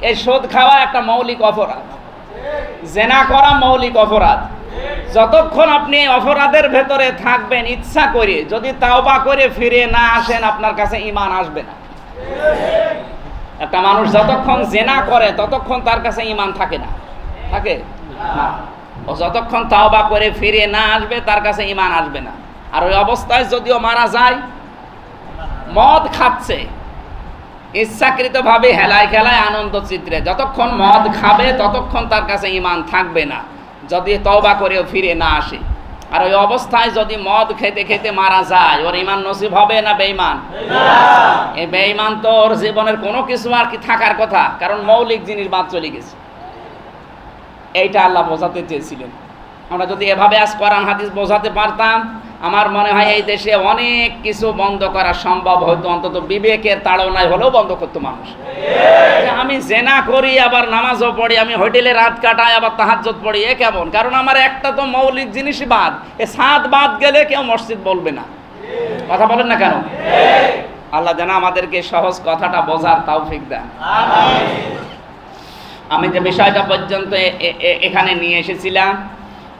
এই সুদ খাওয়া একটা মৌলিক অপরাধ, জেনা করা মৌলিক অপরাধ। যতক্ষণ আপনি অপরাধের ভেতরে থাকবেন ইচ্ছা করে, যদি তাওবা করে ফিরে না আসেন আপনার কাছে ঈমান আসবে না। একটা মানুষ যতক্ষণ জেনা করে ততক্ষণ তার কাছে ঈমান থাকে না, থাকে না। ও যতক্ষণ তাওবা করে ফিরে না আসবে তার কাছে ঈমান আসবে না। আর ওই অবস্থায় যদিও মারা যায়, মদ খাচ্ছে ইচ্ছাকৃতভাবে, হেলায় খেলায়, আনন্দ চিত্রে, যতক্ষণ মদ খাবে ততক্ষণ তার কাছে ঈমান থাকবে না, যদি তওবা করেও ফিরে না আসে। আর ওই অবস্থায় যদি মদ খেতে খেতে মারা যায়, ওর ঈমান নসিব হবে না বেঈমান? এই বেঈমান তো ওর জীবনের কোনো কিছু আর কি থাকার কথা, কারণ মৌলিক জিনিস বাদ চলে গেছে। এইটা আল্লাহ বোঝাতে চেয়েছিলেন। আমরা যদি এভাবে আজ কোরআন হাদিস বোঝাতে পারতাম, আমার মনে হয় এই দেশে অনেক কিছু বন্ধ করা সম্ভব হতো। অন্তত বিবেকের তাড়নায় হলেও বন্ধ করতো মানুষ। আমি জেনা করি আবার নামাজও পড়ি, আমি হোটেলে রাত কাটাই আবার তাহাজ্জুদ পড়ি, এ কেমন? কারণ আমার একটা তো মৌলিক জিনিসই বাদ। এ সাত বাদ গেলে কেউ মসজিদ বলবে না। কথা বলেন না কেন? আল্লাহ যেন আমাদেরকে সহজ কথাটা বোঝার তৌফিক দেন। আমি যে বিষয়টা পর্যন্ত এখানে নিয়ে এসেছিলাম,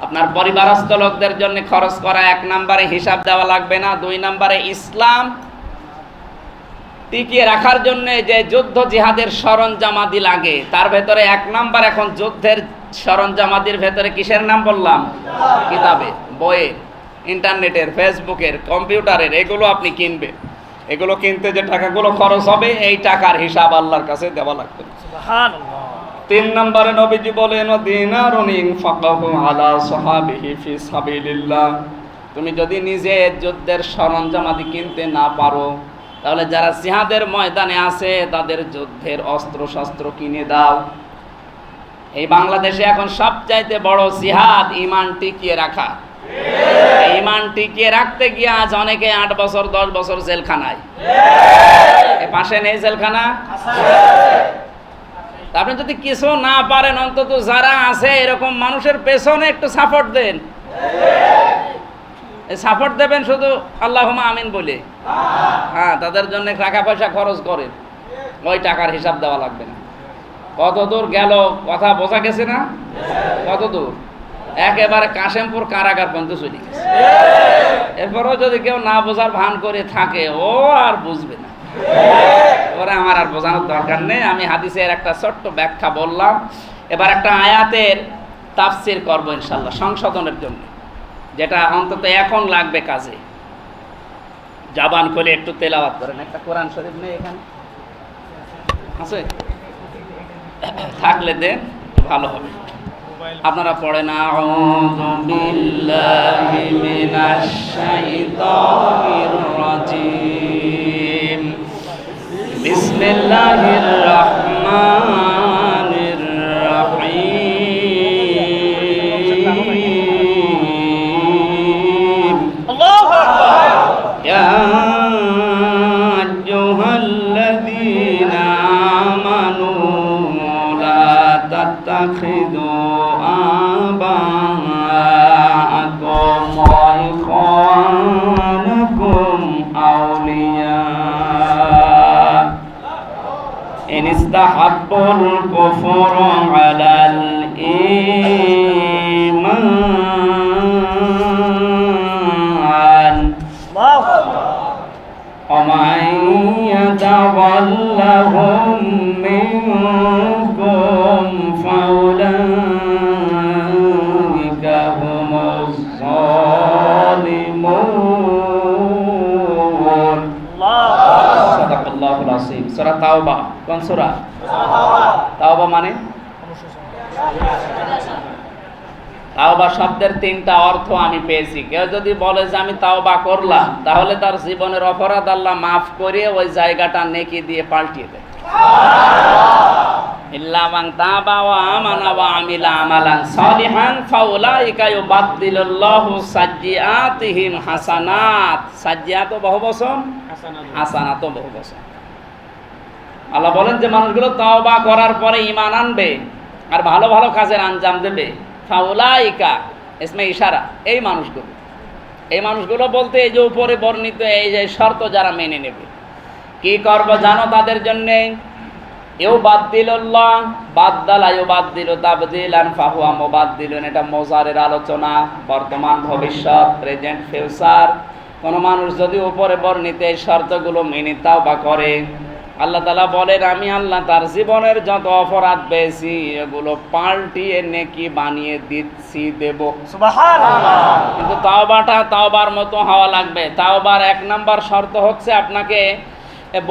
আপনার পরিবারস্থ লোকদের জন্য খরচ করা 1 নম্বরে হিসাব দেওয়া লাগবে না। 2 নম্বরে ইসলাম টিকিয়ে রাখার জন্য যে যুদ্ধ জিহাদের সরঞ্জামাদি লাগে, তার ভেতরে 1 নম্বর এখন যুদ্ধের সরঞ্জামাদির ভেতরে কিসের নাম বললাম? কিতাবের, বইয়ের, ইন্টারনেটের, ফেসবুকের, কম্পিউটারের, এগুলো আপনি কিনবেন। এগুলো কিনতে যে টাকাগুলো খরচ হবে, এই টাকার হিসাব আল্লাহর কাছে দেওয়া লাগবে। সুবহানাল্লাহ। 3 নম্বরে নবীজি বলেন, দিনারুন ইনফাকাহু আলা সাহাবিহি ফি সাবিলিল্লাহ। তুমি যদি নিজে যুদ্ধের সরঞ্জামাদি কিনতে না পারো, তাহলে যারা জিহাদের ময়দানে আছে তাদের যুদ্ধের অস্ত্র শস্ত্র কিনে দাও। এই বাংলাদেশে এখন সবচাইতে বড় জিহাদ ঈমান টিকিয়ে রাখা। ঈমান টিকিয়ে রাখতে গিয়ে আজ অনেকে 8 বছর 10 বছর জেলখানায়। এ পাশে নেই জেলখানা? আপনি যদি কিছু না পারেন, অন্তত যারা আছে এরকম মানুষের পেছনে একটু সাপোর্ট দেন। সাপোর্ট দেবেন শুধু আল্লাহুম্মা আমিন বলে। হ্যাঁ, তাদের জন্য টাকা পয়সা খরচ করেন, ওই টাকার হিসাব দেওয়া লাগবে না। কত দূর গেল কথা বোঝা গেছে না? কত দূর? একেবারে কাশেমপুর কারাগার পর্যন্ত চলে গেছে। এরপরও যদি কেউ না বোঝার ভান করে থাকে, ও আর বুঝবে না। ওরা আমার আর বোঝানোর দরকার নেই। আমি হাদিসের একটা ছোট্ট ব্যাখ্যা বললাম। এবার একটা আয়াতের তাফসির করবো ইনশাআল্লাহ সংশোধনের জন্য, যেটা অন্তত এখন লাগবে কাজে। জবান খুলে একটু তেলাওয়াত করেন। একটা কোরআন শরীফ নেই এখানে? আছে? থাকলে দেন, ভালো হবে। আপনারা পড়েন, আউযু বিল্লাহি মিনাশ শাইতানির রাজিম, বিসমিল্লাহির রহমানির রহিম। আল্লাহু আকবার। ইয়া আইয়ুহাল্লাযীনা আমানু লা তাত্তাখিযু আবাআকুম ওয়া ইখওয়ানাকুম আউলিয়া ইন ইসতাহাব্বুল কুফরা আলাল ঈমান ওয়া মান ইয়াতাওয়াল্লাহুম মিনকুম ফাউলাইকা হুমুজ যালিমুন। সাদাকাল্লাহুল আযীম। সূরা তাওবা। কোন সূরা? তাওবা মানে? তাওবা শব্দের 3টা অর্থ আমি পেয়েছি। কেউ যদি বলে যে আমি তাওবা করলাম, তাহলে তার জীবনের অপরাধ আল্লাহ মাফ করে ওই জায়গাটা নেকি দিয়ে পাল্টিয়ে দেয়। ইল্লা মান তাবা ওয়া আমানা ওয়া আমিলা আমালান সালিহান ফাউলাইকা ইউবাদদিলুল্লাহু সাজ্জিআতিহিম হাসানাত। সাজ্জিআত বহুবচন, হাসানাত বহুবচন। আল্লাহ বলেন যে মানুষগুলো তাওবা করার পরে ঈমান আনবে আর ভালো ভালো কাজের আঞ্জাম দেবে, ফাউলাইকা ইসমে ইশারা, এই মানুষগুলো বলতে এই যে উপরে বর্ণিত এই যে শর্ত যারা মেনে নেবে। কি করব জানো তাদের জন্য? ইউবাদদিলুল্লাহ বাদদালা ইউবাদদিলু তাবদীলান ফাহুয়া মুবাদদিলুন। এটা মোজারের আলোচনা, বর্তমান ভবিষ্যৎ, প্রেজেন্ট ফিউচার। কোন মানুষ যদি উপরে বর্ণিত এই শর্তগুলো মেনে তাওবা করে, আল্লাহ তাআলা বলেন আমি আল্লাহ তার জীবনের যত অপরাধ পেয়েছি এগুলো পাল্টিয়ে নেকি বানিয়ে দিচ্ছি, দেব। সুবহানাল্লাহ। কিন্তু তাওবাটা তাওবার মতো হওয়া লাগবে। তাওবার এক নাম্বার শর্ত হচ্ছে আপনাকে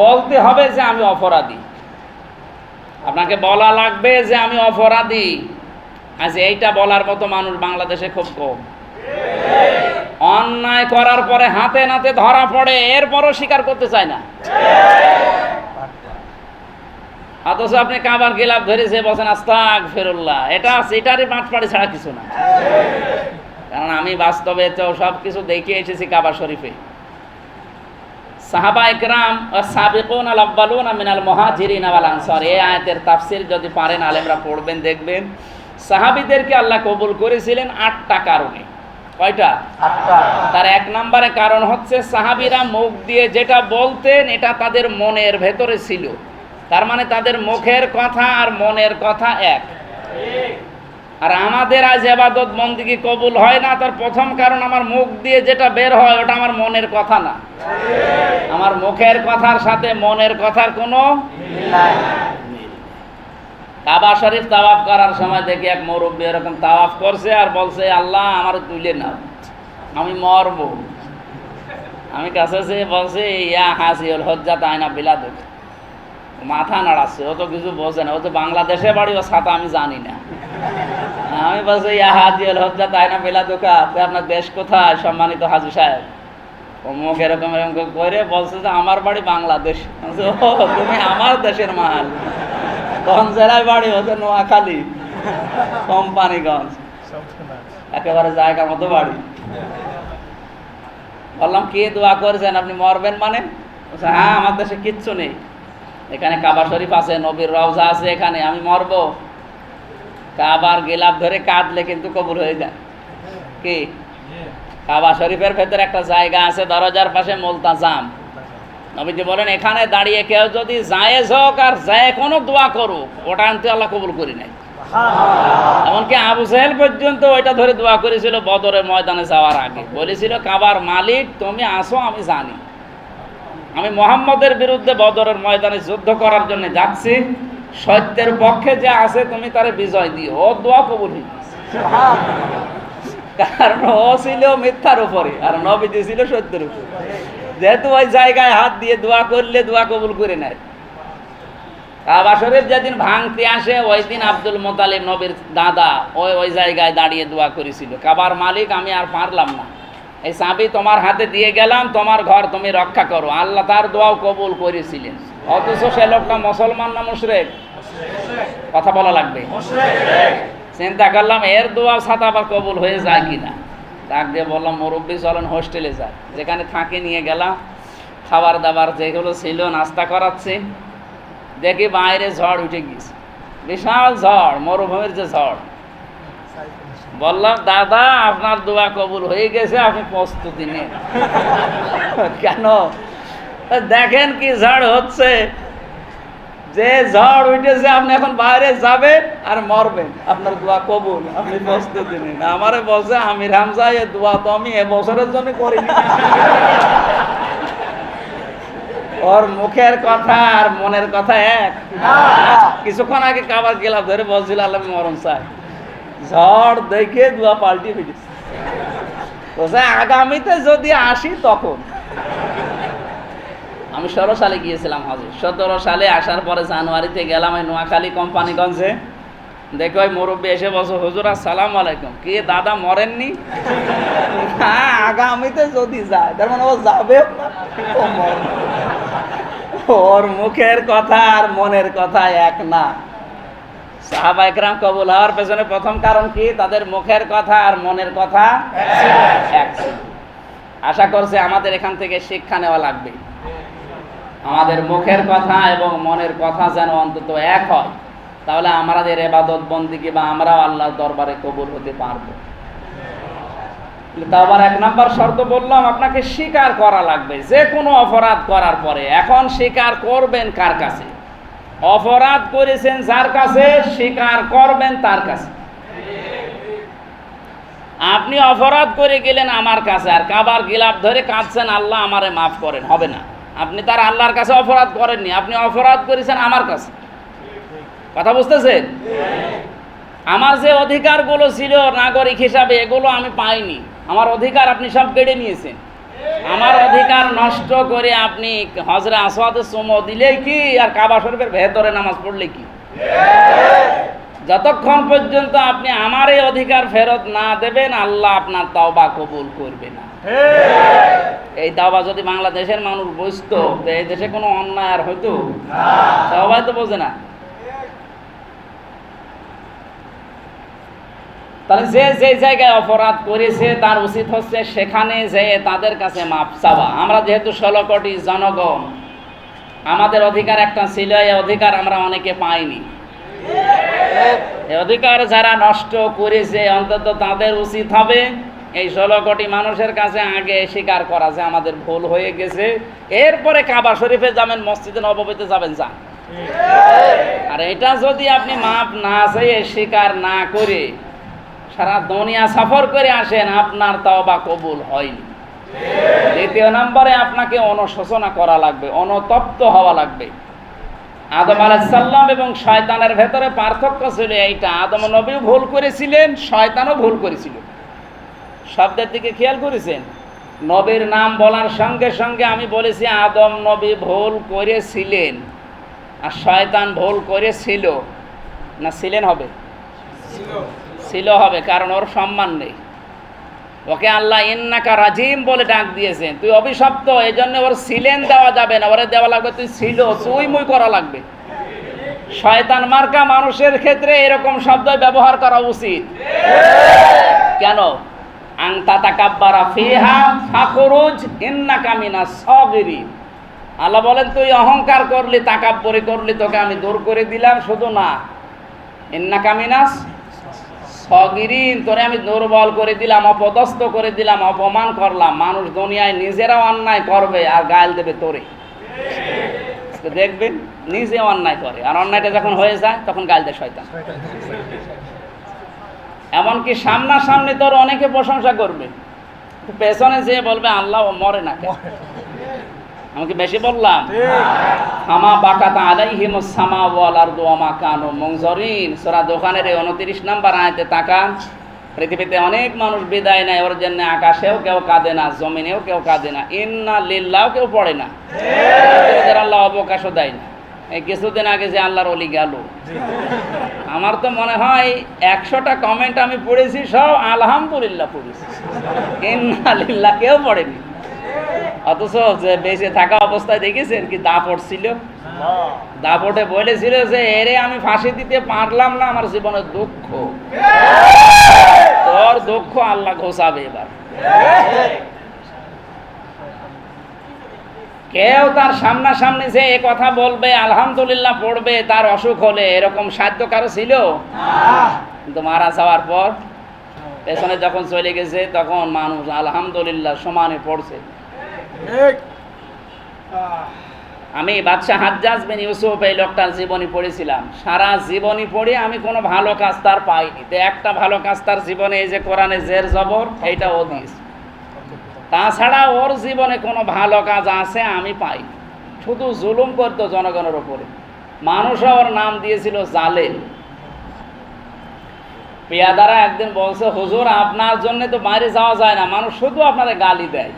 বলতে হবে যে আমি অপরাধী। আপনাকে বলা লাগবে যে আমি অপরাধী। আজ এইটা বলার মতো মানুষ বাংলাদেশে খুব কম। অন্যায় করার পরে হাতে নাতে ধরা পড়ে, এরপরও স্বীকার করতে চায় না। অথচ আপনি কাবার গিলাফ ধরেছে বলছেন আস্তাগফিরুল্লাহ, এটারই বাটপাড়ি ছাড়া কিছু না। কারণ আমি বাস্তবে তো সব কিছু দেখে এসেছি কাবা শরীফে। সাহাবা ইকরাম ওয়াস-সাবিকুন আল-আউয়ালুন মিনাল মুহাজিরিন ওয়াল আনসার, এই আয়াতের তাফসীর যদি পারেন আলেমরা পড়বেন, দেখবেন সাহাবীদেরকে আল্লাহ কবুল করেছিলেন 8টা কারণে। কয়টা? 8টা। তার এক নম্বরে কারণ হচ্ছে সাহাবীরা মুখ দিয়ে যেটা বলতেন এটা তাদের মনের ভেতরে ছিল। তার মানে তাদের মুখের কথা আর মনের কথা এক। আর আমাদের আজ ইবাদত বন্দেগী কবুল হয় না, তার প্রথম কারণ আমার মুখ দিয়ে যেটা বের হয় ওটা আমার মনের কথা না। আমার মুখের কথার সাথে মনের কথার কোনো মিল নাই। কাবা শরীফ তাওয়াফ করার সময় দেখি এক মুরব্বী এরকম তাওয়াফ করছে আর বলছে আল্লাহ আমার তুলে নাও, আমি মরব। আমি কাছে বলছে ইয়া হাসিউল হজ্জাত আয়না বিলাদুক, মাথা নাড়াচ্ছে, ও তো কিছু বোঝে না, ও তো বাংলাদেশে বাড়ি, ও ছাতা আমি জানি না। আমি বলছি ইয়া হাজিউল হজ্জাত আয়না বিলাদুকা, আপনার দেশ কোথায় সম্মানিত হাজী সাহেব? ও মুখ এরকম এরকম করে বলছে যে আমার বাড়ি বাংলাদেশ। ও তুমি আমার দেশের মাল। কোন জেলায় বাড়ি? হচ্ছে নোয়াখালী, কোম্পানিগঞ্জ, একেবারে জায়গা মতো বাড়ি। বললাম কে দোয়া করেছেন আপনি মরবেন মানে? হ্যাঁ আমার দেশে কিচ্ছু নেই, এখানে কাবা শরীফ আছে, নবীর রওজা আছে, এখানে আমি মরবো। কাবার গিলাফ ধরে কাঁদলে কিন্তু কবুল হয়ে যায়। কি? কাবা শরীফের ভেতরে একটা জায়গা আছে দরজার পাশে মুলতাজাম। নবীজি বলেন এখানে দাঁড়িয়ে কেউ যদি জায়েজ হোক আর যায় কোনো দোয়া করুক, ওটা আনতে আল্লাহ কবুল করি নাই। এমনকি আবু জাহেল পর্যন্ত ওইটা ধরে দোয়া করেছিল বদরের ময়দানে যাওয়ার আগে। বলেছিল কাবার মালিক তুমি আসো, আমি জানি আমি মুহাম্মদের বিরুদ্ধে বদরের ময়দানে যুদ্ধ করার জন্য যাচ্ছি, সত্যের পক্ষে যে আছে তুমি তারে বিজয় দিও। ও দোয়া কবুল হয়েছে, কারণ ও ছিল মিথ্যার উপরে আর নবীজি ছিল সত্যের উপরে। যেহেতু ওই জায়গায় হাত দিয়ে দোয়া করলে দোয়া কবুল করে নেয়। কাবা শরীফ যেদিন ভাঙতে আসে ওই দিন আব্দুল মুত্তালিব নবীর দাদা ওই জায়গায় দাঁড়িয়ে দোয়া করেছিল, কাবার মালিক আমি আর পারলাম না, এই চাবি তোমার হাতে দিয়ে গেলাম, তোমার ঘর তুমি রক্ষা করো। আল্লাহ তার দোয়াও কবুল করেছিলেন। অথচ সে লোকটা মুসলমান না মুশরিক? কথা বলা লাগবে। চিন্তা করলাম এর দোয়া সাথে আবার কবুল হয়ে যায় কিনা। ডাক দিয়ে বললাম মুরব্বী চলেন হোস্টেলে যায়, যেখানে থাকে নিয়ে গেলাম। খাবার দাবার যেগুলো ছিল নাস্তা করাচ্ছি, দেখি বাইরে ঝড় উঠে গিয়েছে, বিশাল ঝড়, মরুভূমির যে ঝড়। বললাম দাদা আপনার দোয়া কবুল হয়ে গেছে, আপনি প্রস্তুতি নিন। কেন? দেখেন কি ঝড় হচ্ছে, যে ঝড় উঠেছে আপনি এখন বাইরে যাবেন আর মরবেন, আপনার দোয়া কবুল, আপনি প্রস্তুতি নিন। আমারে বলছে আমির হামজা এ দোয়া তো আমি এবছরের জন্য করিনি। ওর মুখের কথা আর মনের কথা এক। কিছুক্ষণ আগে কাবার গিলাফ ধরে বলছিল আল্লাহ মরণ চাই, ঝড় দেখে দোয়া পাল্টি ফেলেছে। বলছে আগামীতে যদি আসি তখন। আমি 16 সালে গিয়েছিলাম হজে, 17 সালে আসার পরে জানুয়ারিতে গেলাম ওই নোয়াখালী কোম্পানিগঞ্জে। দেখো ওই মুরব্বী এসে বলছে হুজুর আসসালামু আলাইকুম, কে দাদা মরেননি? হ্যাঁ আগামীতে যদি যায়, তার মানে ও যাবে, ওর মুখের কথা আর মনের কথা এক না। সাহাবা ইকরাম কবুল হওয়ার পেছনে প্রথম কারণ কি? তাদের মুখের কথা আর মনের কথা এক ছিল। আশা করছে আমাদের এখান থেকে শিক্ষা নেওয়া লাগবে, আমাদের মুখের কথা এবং মনের কথা যেন অন্তত এক হয়, তাহলে আমাদের ইবাদত বন্দেগী বা আমরাও আল্লাহর দরবারে কবুল হতে পারবো। তারপর 1 নাম্বার শর্ত বললাম আপনাকে স্বীকার করা লাগবে যে কোনো অপরাধ করার পরে। এখন স্বীকার করবেন কার কাছে? অপরাধ করেছেন যার কাছে, স্বীকার করবেন তার কাছে। আপনি অপরাধ করে গেলেন আমার কাছে আর কাবার গিলাফ ধরে কাঁদছেন, আল্লাহ আমারে মাফ করেন, হবে না। আপনি তার আল্লাহর কাছে অপরাধ করেননি, আপনি অপরাধ করেছেন আমার কাছে। কথা বুঝতেছেন? আমার যে অধিকারগুলো ছিল নাগরিক হিসাবে, এগুলো আমি পাইনি। আমার অধিকার আপনি সব কেড়ে নিয়েছেন। আমার অধিকার নষ্ট করে আপনি হজরে আসওয়াদে চুমো দিলেই কি আর কাবা শরীফের ভেতরে নামাজ পড়লে কি? যতক্ষণ পর্যন্ত আপনি আমার এই অধিকার ফেরত না দেবেন, আল্লাহ আপনার তওবা কবুল করবে না। এই তওবা যদি বাংলাদেশের মানুষ বুঝতো, এই দেশে কোনো অন্যায় আর হইতো? তওবা তো বোঝে না। তাহলে যে যে জায়গায় অপরাধ করেছে তার উচিত হচ্ছে সেখানে যেয়ে তাদের কাছে মাপ চাওয়া। আমরা যেহেতু 16 কোটি জনগণ, আমাদের অধিকার একটা ছিল, এই অধিকার আমরা অনেকে পাইনি। এই অধিকার যারা নষ্ট করেছে অন্তত তাদের উচিত হবে এই 16 কোটি মানুষের কাছে আগে স্বীকার করা যে আমাদের ভুল হয়ে গেছে, এরপরে কাবা শরীফে যাবেন, মসজিদে নববীতে যাবেন, যান। আর এটা যদি আপনি মাপ না চেয়ে স্বীকার না করে সারা দুনিয়া সফর করে আসেন, আপনার তওবা কবুল হয়নি। দ্বিতীয় নম্বরে আপনাকে অনুশোচনা করা লাগবে, অনুতপ্ত হওয়া লাগবে। আদম আলাইহিস সালাম এবং শয়তানের ভেতরে পার্থক্য ছিল এইটা, আদম নবীও ভুল করেছিলেন, শয়তানও ভুল করেছিল। শব্দের দিকে খেয়াল করেছেন? নবীর নাম বলার সঙ্গে সঙ্গে আমি বলেছি আদম নবী ভুল করেছিলেন, আর শয়তান ভুল করেছিল না ছিলেন হবে? ছিল হবে, কারণ ওর সম্মান নেই। ওকে আল্লাহ ইন্নাকা রাজিম বলে ডাক দিয়েছেন, তুই অভিশপ্ত, এই জন্য ওর ছিলেন দেওয়া যাবে না, ওরে দেওয়া লাগবে তুই ছিল, তুই মুই করা লাগবে। শয়তান মার্কা মানুষের ক্ষেত্রে এরকম শব্দ ব্যবহার করা উচিত। কেন? আনতা তাকাব্বারা ফিহা ফাখরুজ ইন্নাকা মিনাস সাগিরিন। আল্লাহ বলেন তুই অহংকার করলি, তাকাব্বুরি করলি, তোকে আমি দূর করে দিলাম। শুধু না, ইন্নাকা মিনাস সগিরিন, তোরে আমি দুর্বল করে দিলাম, অপদস্থ করে দিলাম, অপমান করলাম। মানুষ দুনিয়ায় নিজেরাও অন্যায় করবে আর গাল দেবে তোরে। দেখবেন নিজে অন্যায় করে, আর অন্যায়টা যখন হয়ে যায় তখন গাল দেয় শয়তান। এমনকি সামনাসামনি তোর অনেকে প্রশংসা করবে, পেছনে যেয়ে বলবে আল্লাহ ও মরে না কেন। আমি কি বেশি বললাম? আমা বাকাতা আলাইহিমুস সামা ওয়াল আরদু ওয়া মা কানু মুনজারিন। সূরা দোকানের 29 নম্বর আয়াতে তাকান। পৃথিবীতে অনেক মানুষ বিদায় নেয়, ওর জন্য আকাশেও কেউ কাঁদে না, জমিনেও কেউ কাঁদে না, ইন্না লিল্লাহ কেউ পড়ে না, ওদের আল্লাহ অবকাশও দেয় না। এই কিছুদিন আগে যে আল্লাহর ওলি গেল, আমার তো মনে হয় 100টা কমেন্ট আমি পড়েছি, সব আলহামদুলিল্লাহ পড়েছি, ইন্না লিল্লাহ কেউ পড়েনি। অথচ যে বেঁচে থাকা অবস্থায় দেখেছেন কি দাপট ছিল? দাপটে বলেছিল যে এরে আমি ফাঁসি দিতে পারলাম না, আমার জীবনের দুঃখ। তোর দুঃখ আল্লাহ ঘোষাবে এবার। কেউ তার সামনাসামনি যে এ কথা বলবে, আলহামদুলিল্লাহ পড়বে তার অসুখ হলে, এরকম সাধ্য কারো ছিল? কিন্তু মারা যাওয়ার পর পেছনে যখন চলে গেছে তখন মানুষ আলহামদুলিল্লাহ সমানে পড়ছে। আমি বাদশাহ হাজ্জাজ বিন ইউসুফ এই লোকটার জীবনী পড়েছিলাম। সারা জীবনী পড়ে আমি কোনো ভালো কাজ তার পাইনি। তো একটা ভালো কাজ তার জীবনে এই যে কোরআনে জের জবর, এইটা ও দিয়েছে। তাছাড়া ওর জীবনে কোনো ভালো কাজ আছে আমি পাইনি। শুধু জুলুম করতো জনগণের ওপরে। মানুষও ওর নাম দিয়েছিল জালেম। পেয়াদারা একদিন বলছে, হুজুর আপনার জন্য তো বাইরে যাওয়া যায় না, মানুষ শুধু আপনাদের গালি দেয়।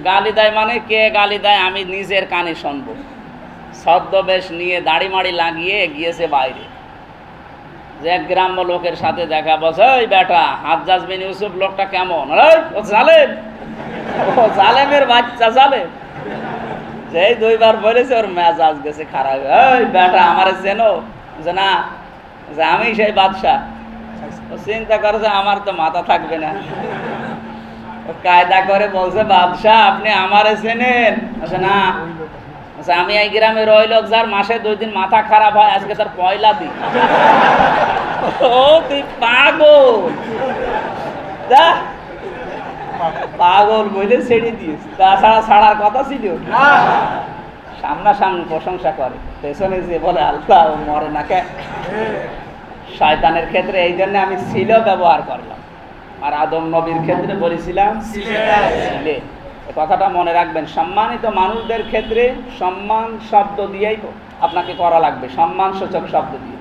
গালি দেয় মানে কে গালি দেয় আমি নিজের কানে শুনবো। ছদ্মবেশ নিয়ে দাড়ি মাড়ি লাগিয়ে গিয়েছে বাইরে, যে এক গ্রাম্য লোকের সাথে দেখা, বলছে ওই বেটা হাজ্জাজ বিন ইউসুফ লোকটা কেমন? ও জালেম, ও জালেমের বাচ্চা জালেম। যেই 2বার বলেছে ওর মেজাজ গেছে খারাপ। ওই বেটা আমারে চেনো? যে না, যে আমি সেই বাদশাহ। ও চিন্তা করে যে আমার তো মাথা থাকবে না, কায়দা করে বলছে বাদশাহ আপনি আমারে চেনেন? আচ্ছা না, আচ্ছা আমি এই গ্রামের ওই লোক যার মাসে 2 দিন মাথা খারাপ হয়, আজকে তার পয়লা দিন। ও তুই পাগল, যা পাগল বলে ছেড়ে দিস। তাছাড়া ছাড়ার কথা ছিল? সামনাসামনি প্রশংসা করে। পেছনে যে বলে আল্লাহ ও মরে না কে। শয়তানের ক্ষেত্রে এই জন্য আমি ছিল ব্যবহার করলাম, আর আদম নবীর ক্ষেত্রে বলেছিলাম ছিলে। এ কথাটা মনে রাখবেন। সম্মানিত মানুষদের ক্ষেত্রে সম্মান শব্দ দিয়েই আপনাকে করা লাগবে, সম্মান সূচক শব্দ দিয়ে।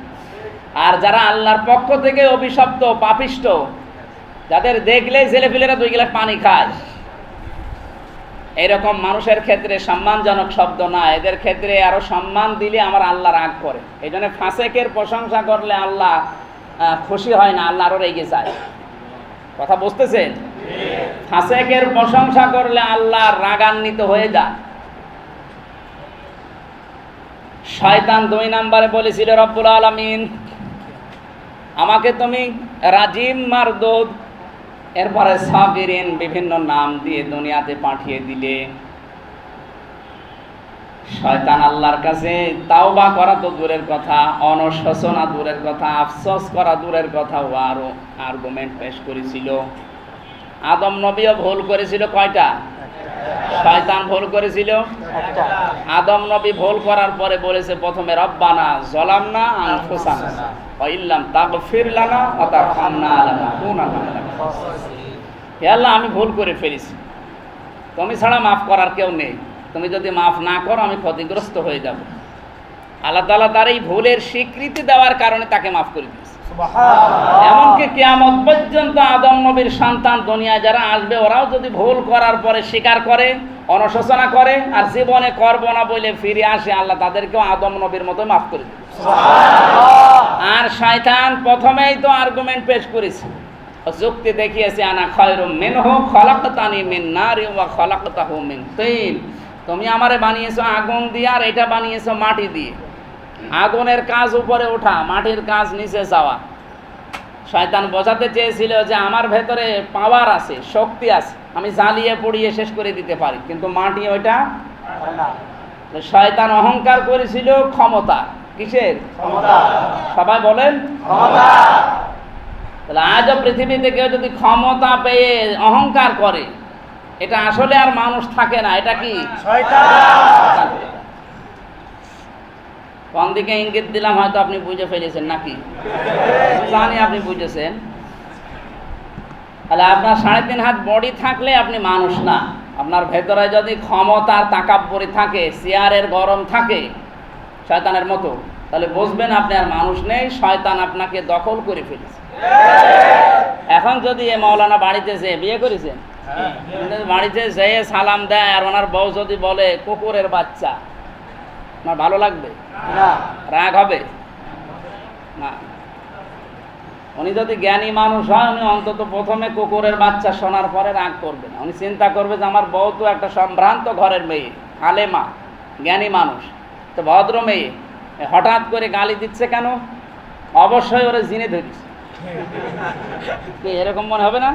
আর যারা আল্লাহর পক্ষ থেকে অভিশপ্ত পাপিষ্ট, যাদের দেখলেই ছেলেপিলেরা 2 গ্লাস পানি খায়, এইরকম মানুষের ক্ষেত্রে সম্মানজনক শব্দ না। এদের ক্ষেত্রে আরো সম্মান দিলে আমার আল্লাহ রাগ করে। এই জন্য ফাসেকের প্রশংসা করলে আল্লাহ খুশি হয় না, আল্লাহ আরো রেগে যায়। কথা বুঝতেছেন? ফাসেকের প্রশংসা করলে আল্লাহ রাগান্বিত হয়ে যায়। শয়তান 2 নম্বরে বলেছিল, রব্বুল আলামিন আমাকে তুমি রাজিম মারদুদ, এরপরে সাবিরিন বিভিন্ন নাম দিয়ে দুনিয়াতে পাঠিয়ে দিলে। শয়তান আল্লাহর কাছে তাওবা করা তো দূরের কথা, অনুশোচনা দূরের কথা, আফসোস করা দূরের কথা, ও আরো আর্গুমেন্ট পেশ করেছিল। আদম নবীও ভুল করেছিল কয়টা? শয়তান ভুল করেছিল একটা। আদম নবী ভুল করার পরে বলেছে প্রথমে, রব্বানা যালামনা আনফুসানা ওয়া ইল্লাম তাগফির লানা ওয়া তারহামনা লানাকুনান্না মিনাল খাসিরিন। হে আল্লাহ, আমি ভুল করে ফেলেছি, তুমি ছাড়া মাফ করার কেউ নেই, তুমি যদি মাফ না করো আমি ক্ষতিগ্রস্ত হয়ে যাব। আল্লাহ তাআলা তার এই ভুলের স্বীকৃতি দেওয়ার কারণে তাকে মাফ করে দিয়েছে। এমনকি কিয়ামত পর্যন্ত আদম নবীর সন্তান দুনিয়ায় যারা আসবে, ওরাও যদি ভুল করার পরে স্বীকার করে, অনুশোচনা করে, আর জীবনে করব না বলে ফিরে আসে, আল্লাহ তাদেরকেও আদম নবীর মতো মাফ করে দিবে। আর শয়তান প্রথমেই তো আর্গুমেন্ট পেশ করেছে, যুক্তি দেখিয়েছে, আনা খায়রুম মিনহু খলাকতানি মিন নারি ওয়া খলাকতাহু মিন তিন। তুমি আমারে বানিয়েছো আগুন দিয়ে, আর এটা বানিয়েছো মাটি দিয়ে। আগুনের কাজ উপরে ওঠা, মাটির কাজ নিচে যাওয়া। শয়তান বোঝাতে চেয়েছিল যে আমার ভেতরে পাওয়ার আছে, শক্তি আছে, আমি জ্বালিয়ে পুড়িয়ে শেষ করে দিতে পারি, কিন্তু মাটি ওইটা না। শয়তান অহংকার করেছিল ক্ষমতা। কিসের ক্ষমতা? সবাই বলেন ক্ষমতা। তাহলে আজও পৃথিবীতে কেউ যদি ক্ষমতা পেয়ে অহংকার করে, এটা আসলে আর মানুষ থাকে না, এটা কি শয়তান। কোন দিকে ইঙ্গিত দিলাম হয়তো আপনি বুঝে ফেলেছেন নাকি? জানি আপনি বুঝেছেন। তাহলে আপনার 3.5 হাত বডি থাকলে আপনি মানুষ না। আপনার ভেতরে যদি ক্ষমতার তাকাব্বুরি থাকে, চেয়ারের গরম থাকে শয়তানের মতো, তাহলে বুঝবেন আপনি আর মানুষ নেই, শয়তান আপনাকে দখল করে ফেলেছে। এখন যদি এ মাওলানা বাড়িতে যেয়ে বিয়ে করেছেন, বাড়িতে যেয়ে সালাম দেয়, আর ওনার বউ যদি বলে কুকুরের বাচ্চা, আমার ভালো লাগবে না? রাগ হবে না? উনি যদি জ্ঞানী মানুষ হয়, উনি অন্তত প্রথমে কুকুরের বাচ্চা শোনার পরে রাগ করবে না। উনি চিন্তা করবে যে আমার বউ তো একটা সম্ভ্রান্ত ঘরের মেয়ে, আলেমা, জ্ঞানী মানুষ, তো ভদ্র মেয়ে, হঠাৎ করে গালি দিচ্ছে কেন? অবশ্যই ওরা জিনে ধরিস। এরকম মনে হবে না?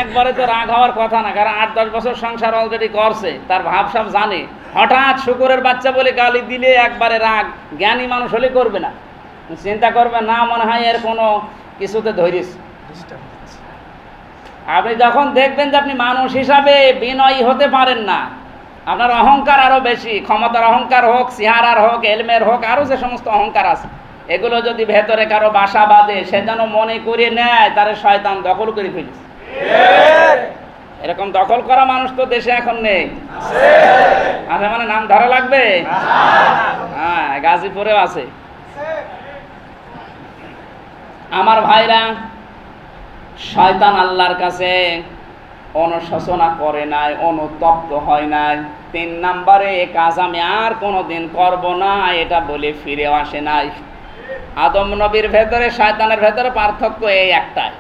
একবারে তো রাগ হওয়ার কথা না, কারণ 8-10 বছর সংসার অলরেডি করছে, তার ভাবসাব জানে। হঠাৎ শুকুরের বাচ্চা বলে গালি দিলে একবারে রাগ। জ্ঞানী মানুষ হলে করবে না, চিন্তা করবে না, মনে হয় এর কোনো কিছুতে ধরিস। আপনি যখন দেখবেন যে আপনি মানুষ হিসাবে বিনয়ী হতে পারেন না, আপনার অহংকার আরো বেশি, ক্ষমতার অহংকার হোক, চেহারার হোক, এলমের হোক, আরো যে সমস্ত অহংকার আছে, এগুলো যদি ভেতরে কারো বাসা বাঁধে, সে যেন মনে করে নেয় তারে শয়তান দখল করে ফেলেছে। এরকম দখল করা মানুষ তো দেশে এখন নেই। আছে মানে নাম ধরা লাগবে? হ্যাঁ, গাজীপুরেও আছে। আমার ভাইরা, শয়তান আল্লাহর কাছে অনুশোচনা করে নাই, অনুতপ্ত হয় নাই। 3 নম্বরে, এ কাজ আমি আর কোনোদিন করব না, এটা বলে ফিরেও আসে নাই। আদম নবীর ভেতরে শয়তানের ভেতরে পার্থক্য এই একটাই,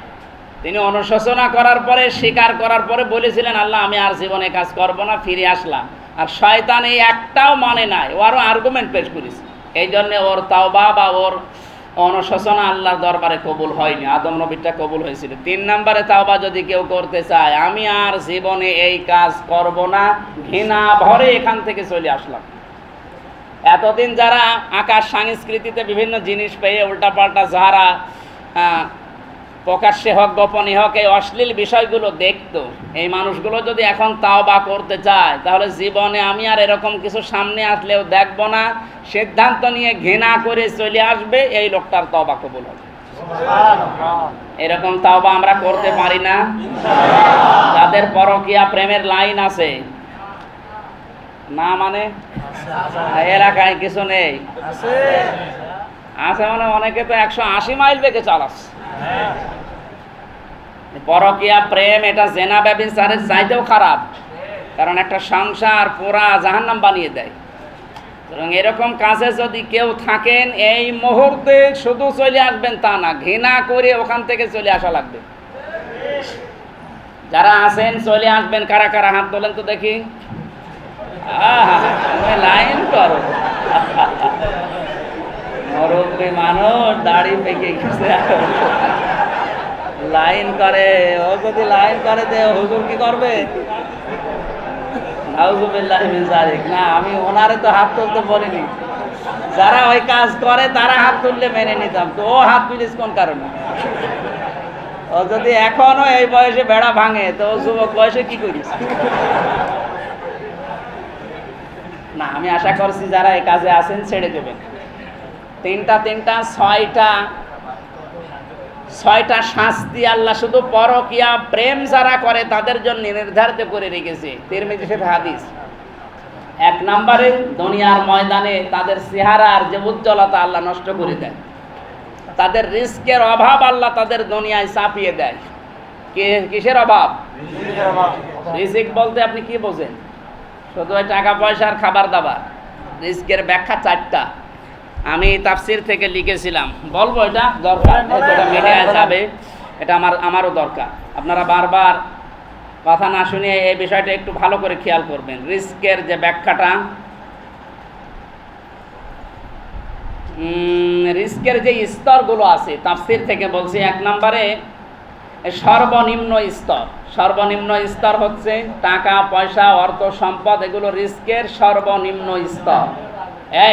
তিনি অনুশোচনা করার পরে, স্বীকার করার পরে বলেছিলেন, আল্লাহ আমি আর জীবনে কাজ করব না, ফিরে আসলাম। আর শয়তান এই একটাও মানে নাই, ও আরো আর্গুমেন্ট পেশ করেছে। এই জন্য ওর তাওবা বা ওর অনুশোচনা আল্লাহর দরবারে কবুল হয়নি। আদম নবীরটা কবুল হয়েছিল। 3 নম্বরে তাওবা যদি কেউ করতে চায়, আমি আর জীবনে এই কাজ করব না, ঘৃণা ভরে এখান থেকে চলে আসলাম। এতদিন যারা আকাশ সংস্কৃতিতে বিভিন্ন জিনিস পেয়ে উল্টাপাল্টা যারা প্রকাশ্যে হোক গোপনে হোক এই অশ্লীল বিষয়গুলো দেখতো, এই মানুষগুলো যদি এখন তাওবা করতে চায় তাহলে জীবনে আমি আর এরকম কিছু সামনে আসলেও দেখব না, সিদ্ধান্ত নিয়ে ঘৃণা করে চলে আসবে, এই লোকটার তওবা কবুল হবে। এরকম তাওবা আমরা করতে পারি না? যাদের পরকীয়া প্রেমের লাইন আছে না, মানে এলাকায় কিছু নেই, আছে মানে অনেকে তো 180 মাইল বেগে চালাচ্ছে। পরকীয়া প্রেম এটা জেনা ব্যভিচারের চাইতেও খারাপ, কারণ একটা সংসার পুরা জাহান্নাম বানিয়ে দেয়। এবং এরকম কাজে যদি কেউ থাকেন এই মুহূর্তে শুধু চলে আসবেন তা না, ঘৃণা করে ওখান থেকে চলে আসা লাগবে। যারা আছেন চলে আসবেন, কারা কারা হাত তোলেন তো দেখি। লাইন করো, মুরব্বী মানুষ দাড়ি পেকে গেছে, লাইন করে। ও যদি লাইন করে দে হুজুর কি করবে? না, আমি ওনারে তো হাত তুলতে বলিনি, যারা ওই কাজ করে তারা হাত তুললে মেনে নিতাম, তো ও হাত তুলিস কোন কারণে? ও যদি এখনো এই বয়সে বেড়া ভাঙে তো ও যুবক বয়সে কি করিস? না, আমি আশা করছি যারা এই কাজে আছেন ছেড়ে দেবেন। তিনটা 6টা শাস্তি আল্লাহ শুধু পরকীয়া প্রেম যারা করে তাদের জন্য নির্ধারিত করে রেখেছে। তিরমিজি শরীফের হাদিস। 1 নম্বরে দুনিয়ার ময়দানে তাদের চেহারার যে উজ্জ্বলতা আল্লাহ নষ্ট করে দেয়, তাদের রিস্কের অভাব আল্লাহ তাদের দুনিয়ায় চাপিয়ে দেয়। কিসের অভাব? রিজিক বলতে আপনি কি বোঝেন? শুধু ওই টাকা পয়সার খাবার দাবার। রিজিকের ব্যাখ্যা 4টা, আমি তাফসির থেকে লিখেছিলাম, বলবো এটা দরকার, এটা মিডিয়ায় যাবে, এটা আমারও দরকার। আপনারা বারবার কথা না শুনে এই বিষয়টা একটু ভালো করে খেয়াল করবেন। রিস্কের যে ব্যাখ্যাটা, রিস্কের যে স্তরগুলো আছে তাফসির থেকে বলছি। 1 নম্বরে সর্বনিম্ন স্তর। সর্বনিম্ন স্তর হচ্ছে টাকা পয়সা অর্থ সম্পদ, এগুলো রিস্কের সর্বনিম্ন স্তর।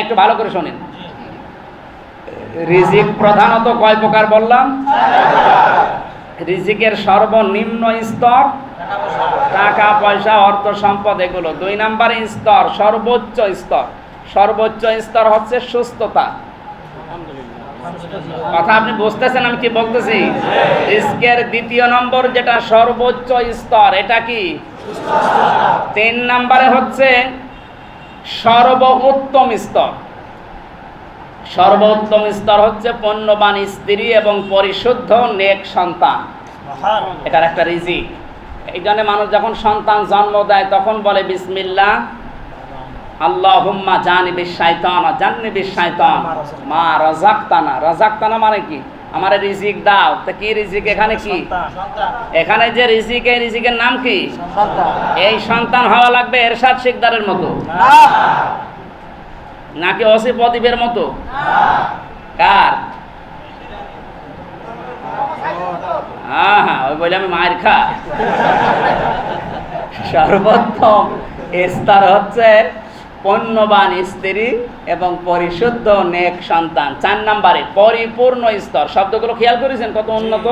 একটু ভালো করে শোনেন। রিজিক প্রধানত কয় প্রকার বললাম? রিজিকের সর্বনিম্ন স্তর টাকা পয়সা অর্থ সম্পদ, এগুলো। 2 নম্বরে স্তর সর্বোচ্চ স্তর। সর্বোচ্চ স্তর হচ্ছে সুস্থতা। কথা আপনি বুঝতেছেন আমি কি বলতেছি? রিস্কের 2 নম্বর যেটা সর্বোচ্চ স্তর, এটা কি? 3 নম্বরে হচ্ছে সর্বোত্তম স্তর। সর্বোত্তম স্তর হচ্ছে পুণ্যবান স্ত্রী এবং পরিশুদ্ধ নেক সন্তান। এটার একটা রিজিক। এই জন্য মানুষ যখন সন্তান জন্ম দেয় তখন বলে বিসমিল্লাহ আল্লাহুম্মা জানিবিশ শাইতান জান্নিবিশ শাইতান মা রাযাকতানা। রাযাকতানা মানে কি? আমারে রিজিক দাও। তা কি রিজিক এখানে? কি এখানে যে রিজিক, এই রিজিকের নাম কি? এই সন্তান হওয়া লাগবে এরশাদ শিকদারের মতো নাকি ওসি প্রদীপের মতো? কার? হ্যাঁ, ওই বলে আমি মায়ের খা। সর্বোত্তম স্তর হচ্ছে পুণ্যবান স্ত্রী এবং পরিশুদ্ধ নেক সন্তান। 4 নম্বরে পরিপূর্ণ স্তর। শব্দগুলো খেয়াল করেছেন কত উন্নত?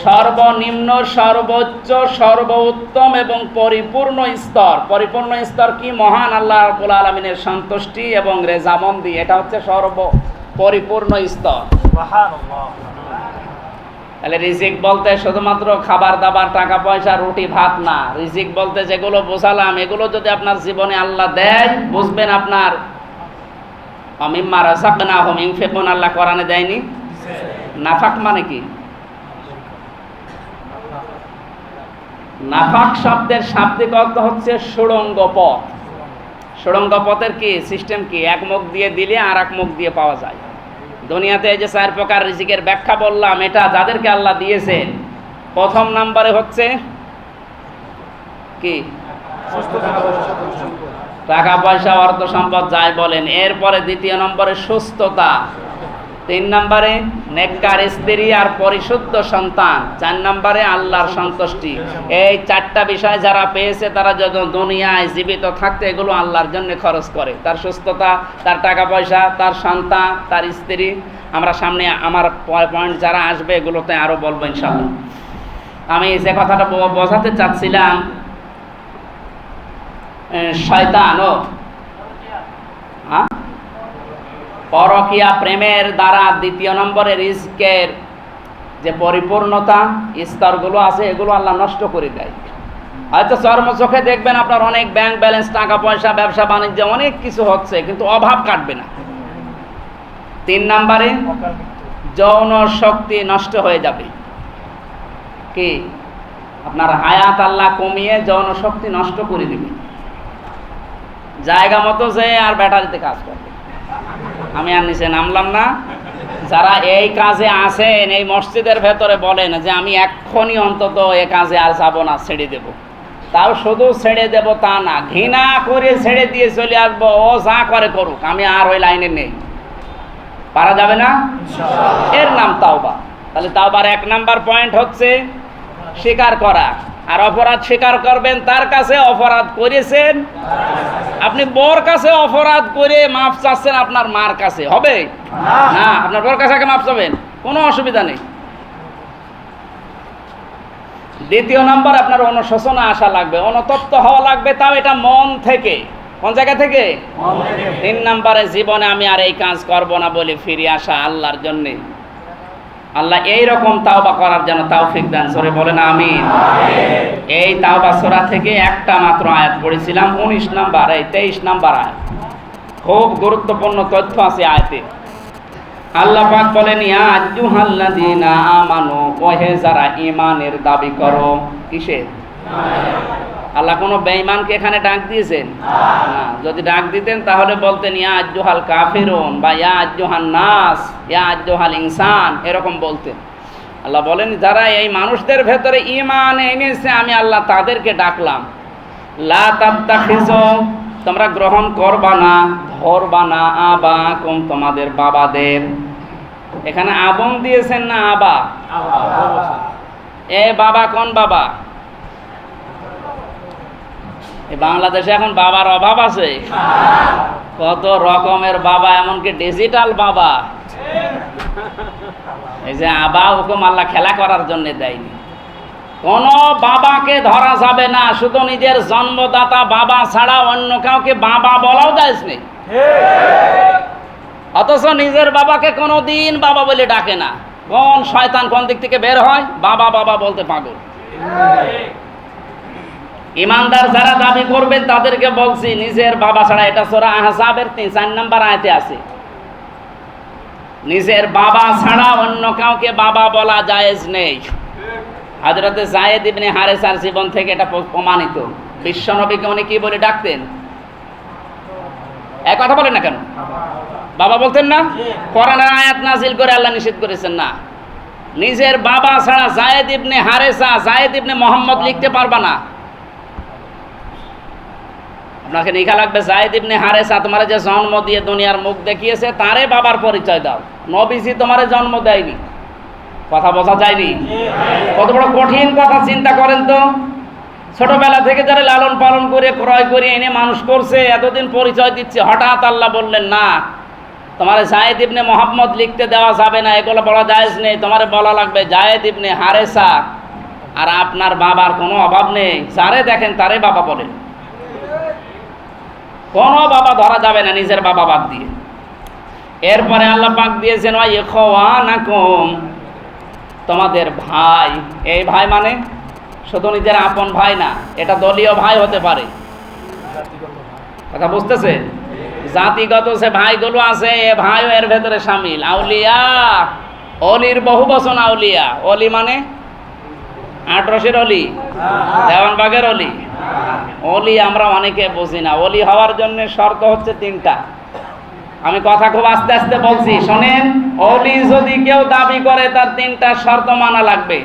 সর্বনিম্ন, সর্বোচ্চ, সর্বোত্তম এবং পরিপূর্ণ স্তর। পরিপূর্ণ স্তর কি? মহান আল্লাহ রাব্বুল আলামিনের সন্তুষ্টি এবং রেজামন্দি, এটা হচ্ছে পরিপূর্ণ স্তর। তাহলে রিজিক বলতে শুধুমাত্র খাবার দাবার টাকা পয়সা রুটি ভাত না। রিজিক বলতে যেগুলো বোঝালাম এগুলো যদি আপনার জীবনে আল্লাহ দেয়, বুঝবেন আপনার মিম্মা রাযাকনাহুম ইউনফিকুন, আল্লাহ কোরআনে দেয়নি? নাফাক মানে কি? নাফাক শব্দের শাব্দিক অর্থ হচ্ছে সুড়ঙ্গ পথ। সুড়ঙ্গ পথের কি সিস্টেম? কি এক মুখ দিয়ে দিলে আর এক মুখ দিয়ে পাওয়া যায়। দুনিয়াতে এই যে 4 প্রকার রিজিকের ব্যাখ্যা বললাম, এটা যাদেরকে আল্লাহ দিয়েছেন, 1 নম্বরে হচ্ছে কি? টাকা পয়সা অর্থ সম্পদ যাই বলেন। এরপরে 2 নম্বরে সুস্থতা, 3 নম্বরে নেককার স্ত্রী আর পরিশুদ্ধ সন্তান, 4 নম্বরে আল্লাহর সন্তুষ্টি। এই 4টা বিষয় যারা পেয়েছে তারা যত দুনিয়ায় জীবিত থাকতে এগুলো আল্লাহর জন্য খরচ করে। তার সুস্থতা, তার টাকা পয়সা, তার সন্তান, তার স্ত্রী আমরা সামনে আমার পয়েন্ট যারা আসবে এগুলোতে আরও বলবো ইনশাআল্লাহ। আমি যে কথাটা বোঝাতে চাচ্ছিলাম, শয়তান ও পরকীয়া প্রেমের দ্বারা দ্বিতীয় নম্বরে রিজকের যে পরিপূর্ণতা স্তরগুলো আছে এগুলো আল্লাহ নষ্ট করে দেয়। হয়তো চর্মচোখে দেখবেন আপনার অনেক ব্যাংক ব্যালেন্স, টাকা পয়সা, ব্যবসা বাণিজ্য অনেক কিছু হচ্ছে, কিন্তু অভাব কাটবে না। 3 নম্বরে যৌন শক্তি নষ্ট হয়ে যাবে। কি আপনার হায়াত আল্লাহ কমিয়ে যৌন শক্তি নষ্ট করে দিবে। জায়গা মতো যে আর ব্যাটারিতে কাজ করবে। আমি আর নিচে নামলাম না। যারা এই কাজে আছেন এই মসজিদের ভেতরে বলেন যে আমি এক্ষুনি অন্তত এ কাজে আর যাবো না, ছেড়ে দেব। তাও শুধু ছেড়ে দেব তা না, ঘৃণা করে ছেড়ে দিয়ে চলে আসবো, ও যা করে করুক, আমি আর ওই লাইনে নেই। পারা যাবে না? এর নাম তাওবা। তাহলে তাওবার 1 নাম্বার পয়েন্ট হচ্ছে স্বীকার করা। আর অপরাধ স্বীকার করবেন তার কাছে, অপরাধ করেছেন। আপনি বর কাছে অপরাধ করে মাফ চাচ্ছেন আপনার মার কাছে, হবে না? আপনার বর কাছে মাফ চাবেন, কোনো অসুবিধা নেই। দ্বিতীয় নাম্বার, আপনার অনুশোচনা আসা লাগবে, অনুতপ্ত হওয়া লাগবে, তাও এটা মন থেকে। কোন জায়গা থেকে? 3 নাম্বারে জীবনে আমি আর এই কাজ করব না বলে ফিরে আসা আল্লাহর জন্যে। আল্লাহ এইরকম তাওবা করার জন্য তৌফিক দান। জোরে বলেন আমিন। এই তাওবা সূরা থেকে একটা মাত্র আয়াত পড়েছিলাম, 19 নাম্বার, এই 23 নাম্বার আয়াত। খুব গুরুত্বপূর্ণ তথ্য আছে আয়াতে। আল্লাহ পাক বলেন, ইয়া আইয়ুহাল্লাযীনা আমানু, ওহে যারা ঈমানের দাবি করো। কিসের? আল্লাহ কোনো বেঈমানকে এখানে ডাক দিয়েছেন? না। যদি ডাক দিতেন তাহলে বলতেন ইয়া আইয়ুহাল কাফিরুন বা ইয়া আইয়ুহান নাস, ইয়া আইয়ুহাল ইনসান, এরকম বলতেন। আল্লাহ বলেন যারা এই মানুষদের ভেতরে ঈমান এনেছে আমি আল্লাহ তাদেরকে ডাকলাম। লা তাত্তাখিযু, তোমরা গ্রহণ করবা না, ধরবা না, আবাকুম, তোমাদের বাবাদের। এখানে আবম দিয়েছেন না আবা? এ বাবা কোন বাবা? বাংলাদেশে এখন বাবার অভাব আছে? কত রকমের বাবা, এমনকি ডিজিটাল বাবা। এই যে আবা হুকুম আল্লাহ খেলা করার জন্য দেয়নি। কোন বাবাকে ধরা যাবে না, শুধু নিজের জন্মদাতা বাবা ছাড়া অন্য কাউকে বাবা বলাও যায় নেই। অথচ নিজের বাবাকে কোনোদিন বাবা বলে ডাকে না। কোন শয়তান কোন দিক থেকে বের হয়, বাবা বাবা বলতে পাগল। ইমানদার যারা দাবি করবেন তাদেরকে বলছি নিজের বাবা ছাড়া, এটা সূরা আহজাবের 4 নাম্বার আয়াতে আছে, নিজের বাবা ছাড়া অন্য কাউকে বাবা বলা জায়েজ নেই। হযরত যায়েদ ইবনে হারেসার জীবন থেকে এটা প্রমাণিত। বিশ্বনবীকে উনি কি বলে ডাকতেন? এক কথা বলেন না কেন? বাবা বলতেন না? কোরআনের আয়াত নাজিল করে আল্লাহ নিষেধ করেছেন না। নিজের বাবা ছাড়া যায়েদ ইবনে হারেসা, যায়েদ ইবনে মুহাম্মদ লিখতে পারবা না। আপনাকে লেখা লাগবে যায়েদ ইবনে হারেসা, তোমার যে জন্ম দিয়ে দুনিয়ার মুখ দেখিয়েছে তারে বাবার পরিচয় দাও। নবীজি তোমারে জন্ম দেয়নি। কথা বোঝা যায়নি? কত বড় কঠিন কথা চিন্তা করেন তো। ছোটবেলা থেকে যারা লালন পালন করে ক্রয় করে এনে মানুষ করছে, এতদিন পরিচয় দিচ্ছে, হঠাৎ আল্লাহ বললেন না তোমার যায়েদ ইবনে মুহাম্মদ লিখতে দেওয়া যাবে না, এগুলো বলা জায়েজ নেই, তোমার বলা লাগবে যায়েদ ইবনে হারেসা। আর আপনার বাবার কোনো অভাব নেই, যারে দেখেন তারে বাবা বলেন। কোনো বাবা ধরা যাবে না নিজের বাবা বাদ দিয়ে। এরপরে আল্লাহ পাক দিয়েছেন ওয়া ইখওয়ানাকুম, তোমাদের ভাই। এই ভাই মানে শুধু নিজের আপন ভাই না, এটা দলীয় ভাই হতে পারে। কথা বুঝতেছে? জাতিগত যে ভাইগুলো আছে এ ভাইও এর ভেতরে শামিল। আউলিয়া, অলির বহু বচন আউলিয়া। অলি মানে আটরসের অলি, দেওয়ানবাগের অলি। অলি আমরা অনেকে বুঝি না। অলি হওয়ার জন্য শর্ত হচ্ছে 3টা। আমি কথা খুব আস্তে আস্তে বলছি, শোনেন। অলি যদি কেউ দাবি করে তার 3টা শর্ত মানা লাগবে।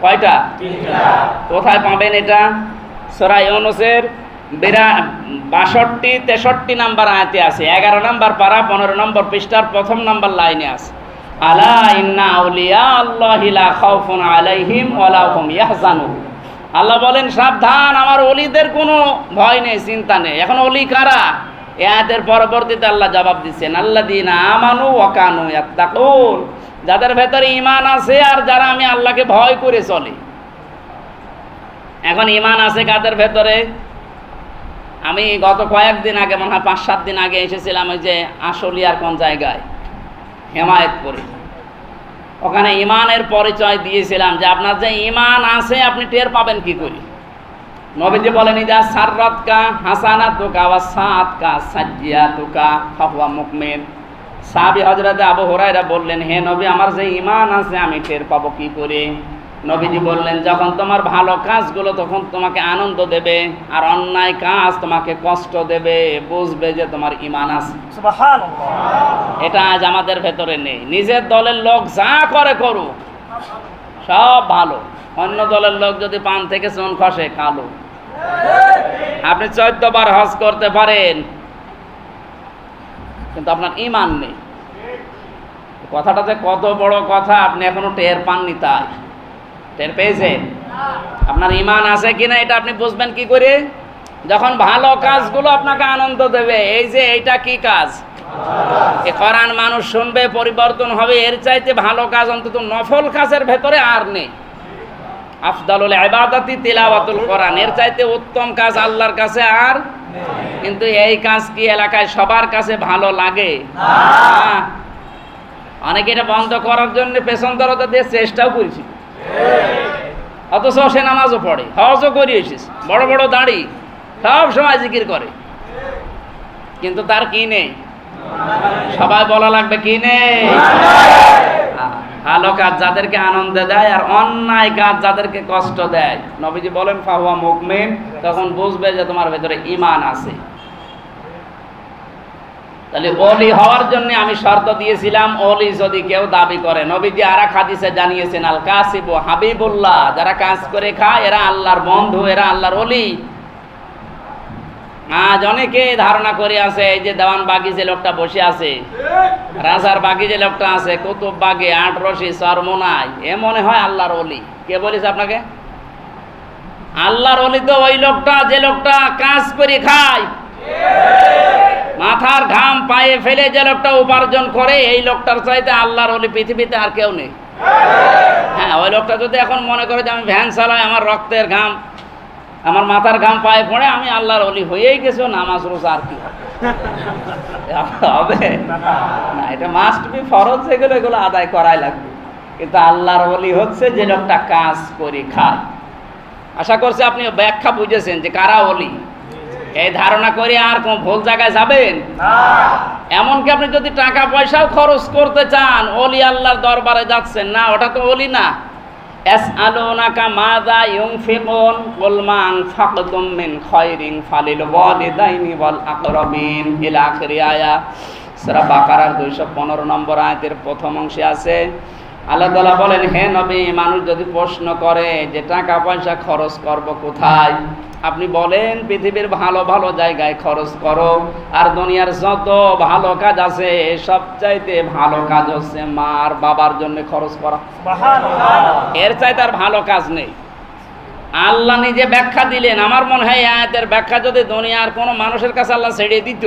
কয়টা? 3টা। কোথায় পাবেন এটা? সূরা ইউনূসের 62, 63 নাম্বার আয়াতে আছে। 11 নাম্বার পারা 15 নম্বর পৃষ্ঠার 1ম নাম্বার লাইনে আছে, আলা ইন্না আউলিয়া আল্লাহি লা খাউফুন আলাইহিম ওয়া লা হুম ইয়াহজানুন। আল্লাহ বলেন সাবধান, আমার ওলিদের কোনো ভয় নেই, চিন্তা নেই। এখন ওলি কারা? এই আয়াতের পরবর্তীতে আল্লাহ জবাব দিচ্ছেন, আল্লাযীনা আমানু ওয়া কানু ইয়াত্তাকুন, যাদের ভেতরে ঈমান আছে আর যারা আমি আল্লাহকে ভয় করে চলে। এখন ঈমান আছে কাদের ভেতরে? আমি গত কয়েকদিন আগে, মনে হয় 5-7 দিন আগে এসেছিলাম ওই যে আশুলিয়ার কোন জায়গায়, হেমায়েতপুরে। ওখানে ঈমানের পরিচয় দিয়েছিলাম যে আপনার যে ঈমান আছে আপনি টের পাবেন কি করে। নবীজি বলেন, ইদা সাররাতকা হাসানাতুকা ওয়া সাআতকা সাজ্জিয়াতুকা ফাহুয়া মুমিন। সাহাবী হযরত আবু হুরায়রা বললেন, হে নবী, আমার যে ঈমান আছে আমি টের পাবো কি করে? নবীজি বললেন, যখন তোমার ভালো কাজগুলো তখন তোমাকে আনন্দ দেবে, আর অন্যায় কাজ তোমাকে কষ্ট দেবে, বুঝবে যে তোমার ঈমান আছে। সুবহানাল্লাহ। এটা আজ আমাদের ভেতরে নেই। নিজের দলের লোক যা করে করুক, সব ভালো। অন্য দলের লোক যদি পান থেকে চুন খসে, কালো। আপনি 14 বার হজ করতে পারেন, কিন্তু আপনার ঈমান নেই। কথাটা যে কত বড় কথা আপনি এখনো টের পাননি। তাই টের পেয়েছেন? আপনার ঈমান আছে কিনা এটা আপনি বুঝবেন কি করে? যখন ভালো কাজগুলো আপনাকে আনন্দ দেবে। এই যে এইটা কি কাজ? এ কোরআন মানুষ শুনবে, পরিবর্তন হবে। এর চাইতে ভালো কাজ অন্তত নফল কাজের ভেতরে আর নেই। আফদালুল ইবাদাতি তিলাওয়াতুল কোরআন, এর চাইতে উত্তম কাজ আল্লাহর কাছে আর। কিন্তু এই কাজ কি এলাকায় সবার কাছে ভালো লাগে? না। অনেকে এটা বন্ধ করার জন্য পেছন দরজা দিয়ে চেষ্টাও করেছি, অথচ সে নামাজও পড়ে, হজও করে এসেছে, বড় বড় দাড়ি, সব সময় জিকির করে, কিন্তু তার কি নেই? সবাই বলা লাগবে কি নেই? ভালো কাজ যাদেরকে আনন্দ দেয় আর অন্যায় কাজ যাদেরকে কষ্ট দেয়, নবীজি বলেন ফাহুয়া মুমিন, তখন বুঝবে যে তোমার ভেতরে ঈমান আছে। তাহলে ওলি হওয়ার জন্য আমি শর্ত দিয়েছিলাম, ওলি যদি কেউ দাবি করে, নবীজি আরেক হাদিসে জানিয়েছেন, আল কাসিবু হাবিবুল্লাহ, যারা কাজ করে খায় এরা আল্লাহর বন্ধু, এরা আল্লাহর ওলি। আজ অনেকে ধারণা করে আছে এই যে দেওয়ান বাগি যে লোকটা বসে আছে, রাজার বাগি যে লোকটা আছে, কুতুব বাগে, আটরশি, চরমোনাই, এ মনে হয় আল্লাহর ওলি। কে বলেছে আপনাকে? আল্লাহর ওলি তো ওই লোকটা যে লোকটা কাজ করে খায়, মাথার ঘাম পায়ে ফেলে যে লোকটা উপার্জন করে, এই লোকটার চাইতে আল্লাহর ওলি পৃথিবীতে আর কেউ নেই। হ্যাঁ, ওই লোকটা যদি এখন মনে করে যে আমি ভ্যান চালাই, আমার রক্তের ঘাম, আমার মাথার ঘাম পায়ে পড়ে, আমি আল্লাহর ওলি হয়েই গেছি, নামাজ রোজা আর কি হবে? না, এটা মাস্ট বি ফরজ, এগুলো আদায় করাই লাগবে। কিন্তু আল্লাহর ওলি হচ্ছে যে লোকটা কাজ করে খায়। আশা করছি আপনি ব্যাখ্যা বুঝেছেন যে কারা ওলি। এই ধারণা করে আর কোন ভুল জায়গায় যাবেন না। এমনকি আপনি যদি টাকা পয়সাও খরচ করতে চান, ওলি আল্লাহর দরবারে যাচ্ছেন না, ওটা তো ওলি না। ইয়াসআলুনাকা মাযা ইউনফিকুন কুল মা আনফাকতুম মিন খায়রিন ফালিল ওয়ালিদাইনি ওয়াল আকরাবিন ইলা আখিরি আয়াত। সূরা বাকারার 215 নম্বর আয়াতের প্রথম অংশে আছে, আল্লাহ তাআলা বলেন, হে নবী, মানুষ যদি প্রশ্ন করে যে টাকা পয়সা খরচ করব কোথায়, আপনি বলেন পৃথিবীর ভালো ভালো জায়গায় খরচ করো, আর দুনিয়ার যত ভালো কাজ আছে সবচাইতে ভালো কাজ হচ্ছে মা আর বাবার জন্য খরচ করা। সুবহানাল্লাহ। এর চাইতে আর ভালো কাজ নেই। আল্লাহ নিজে ব্যাখ্যা দিলেন। আমার মনে হয় আয়াতের ব্যাখ্যা যদি দুনিয়ার কোনো মানুষের কাছে আল্লাহ ছেড়ে দিত,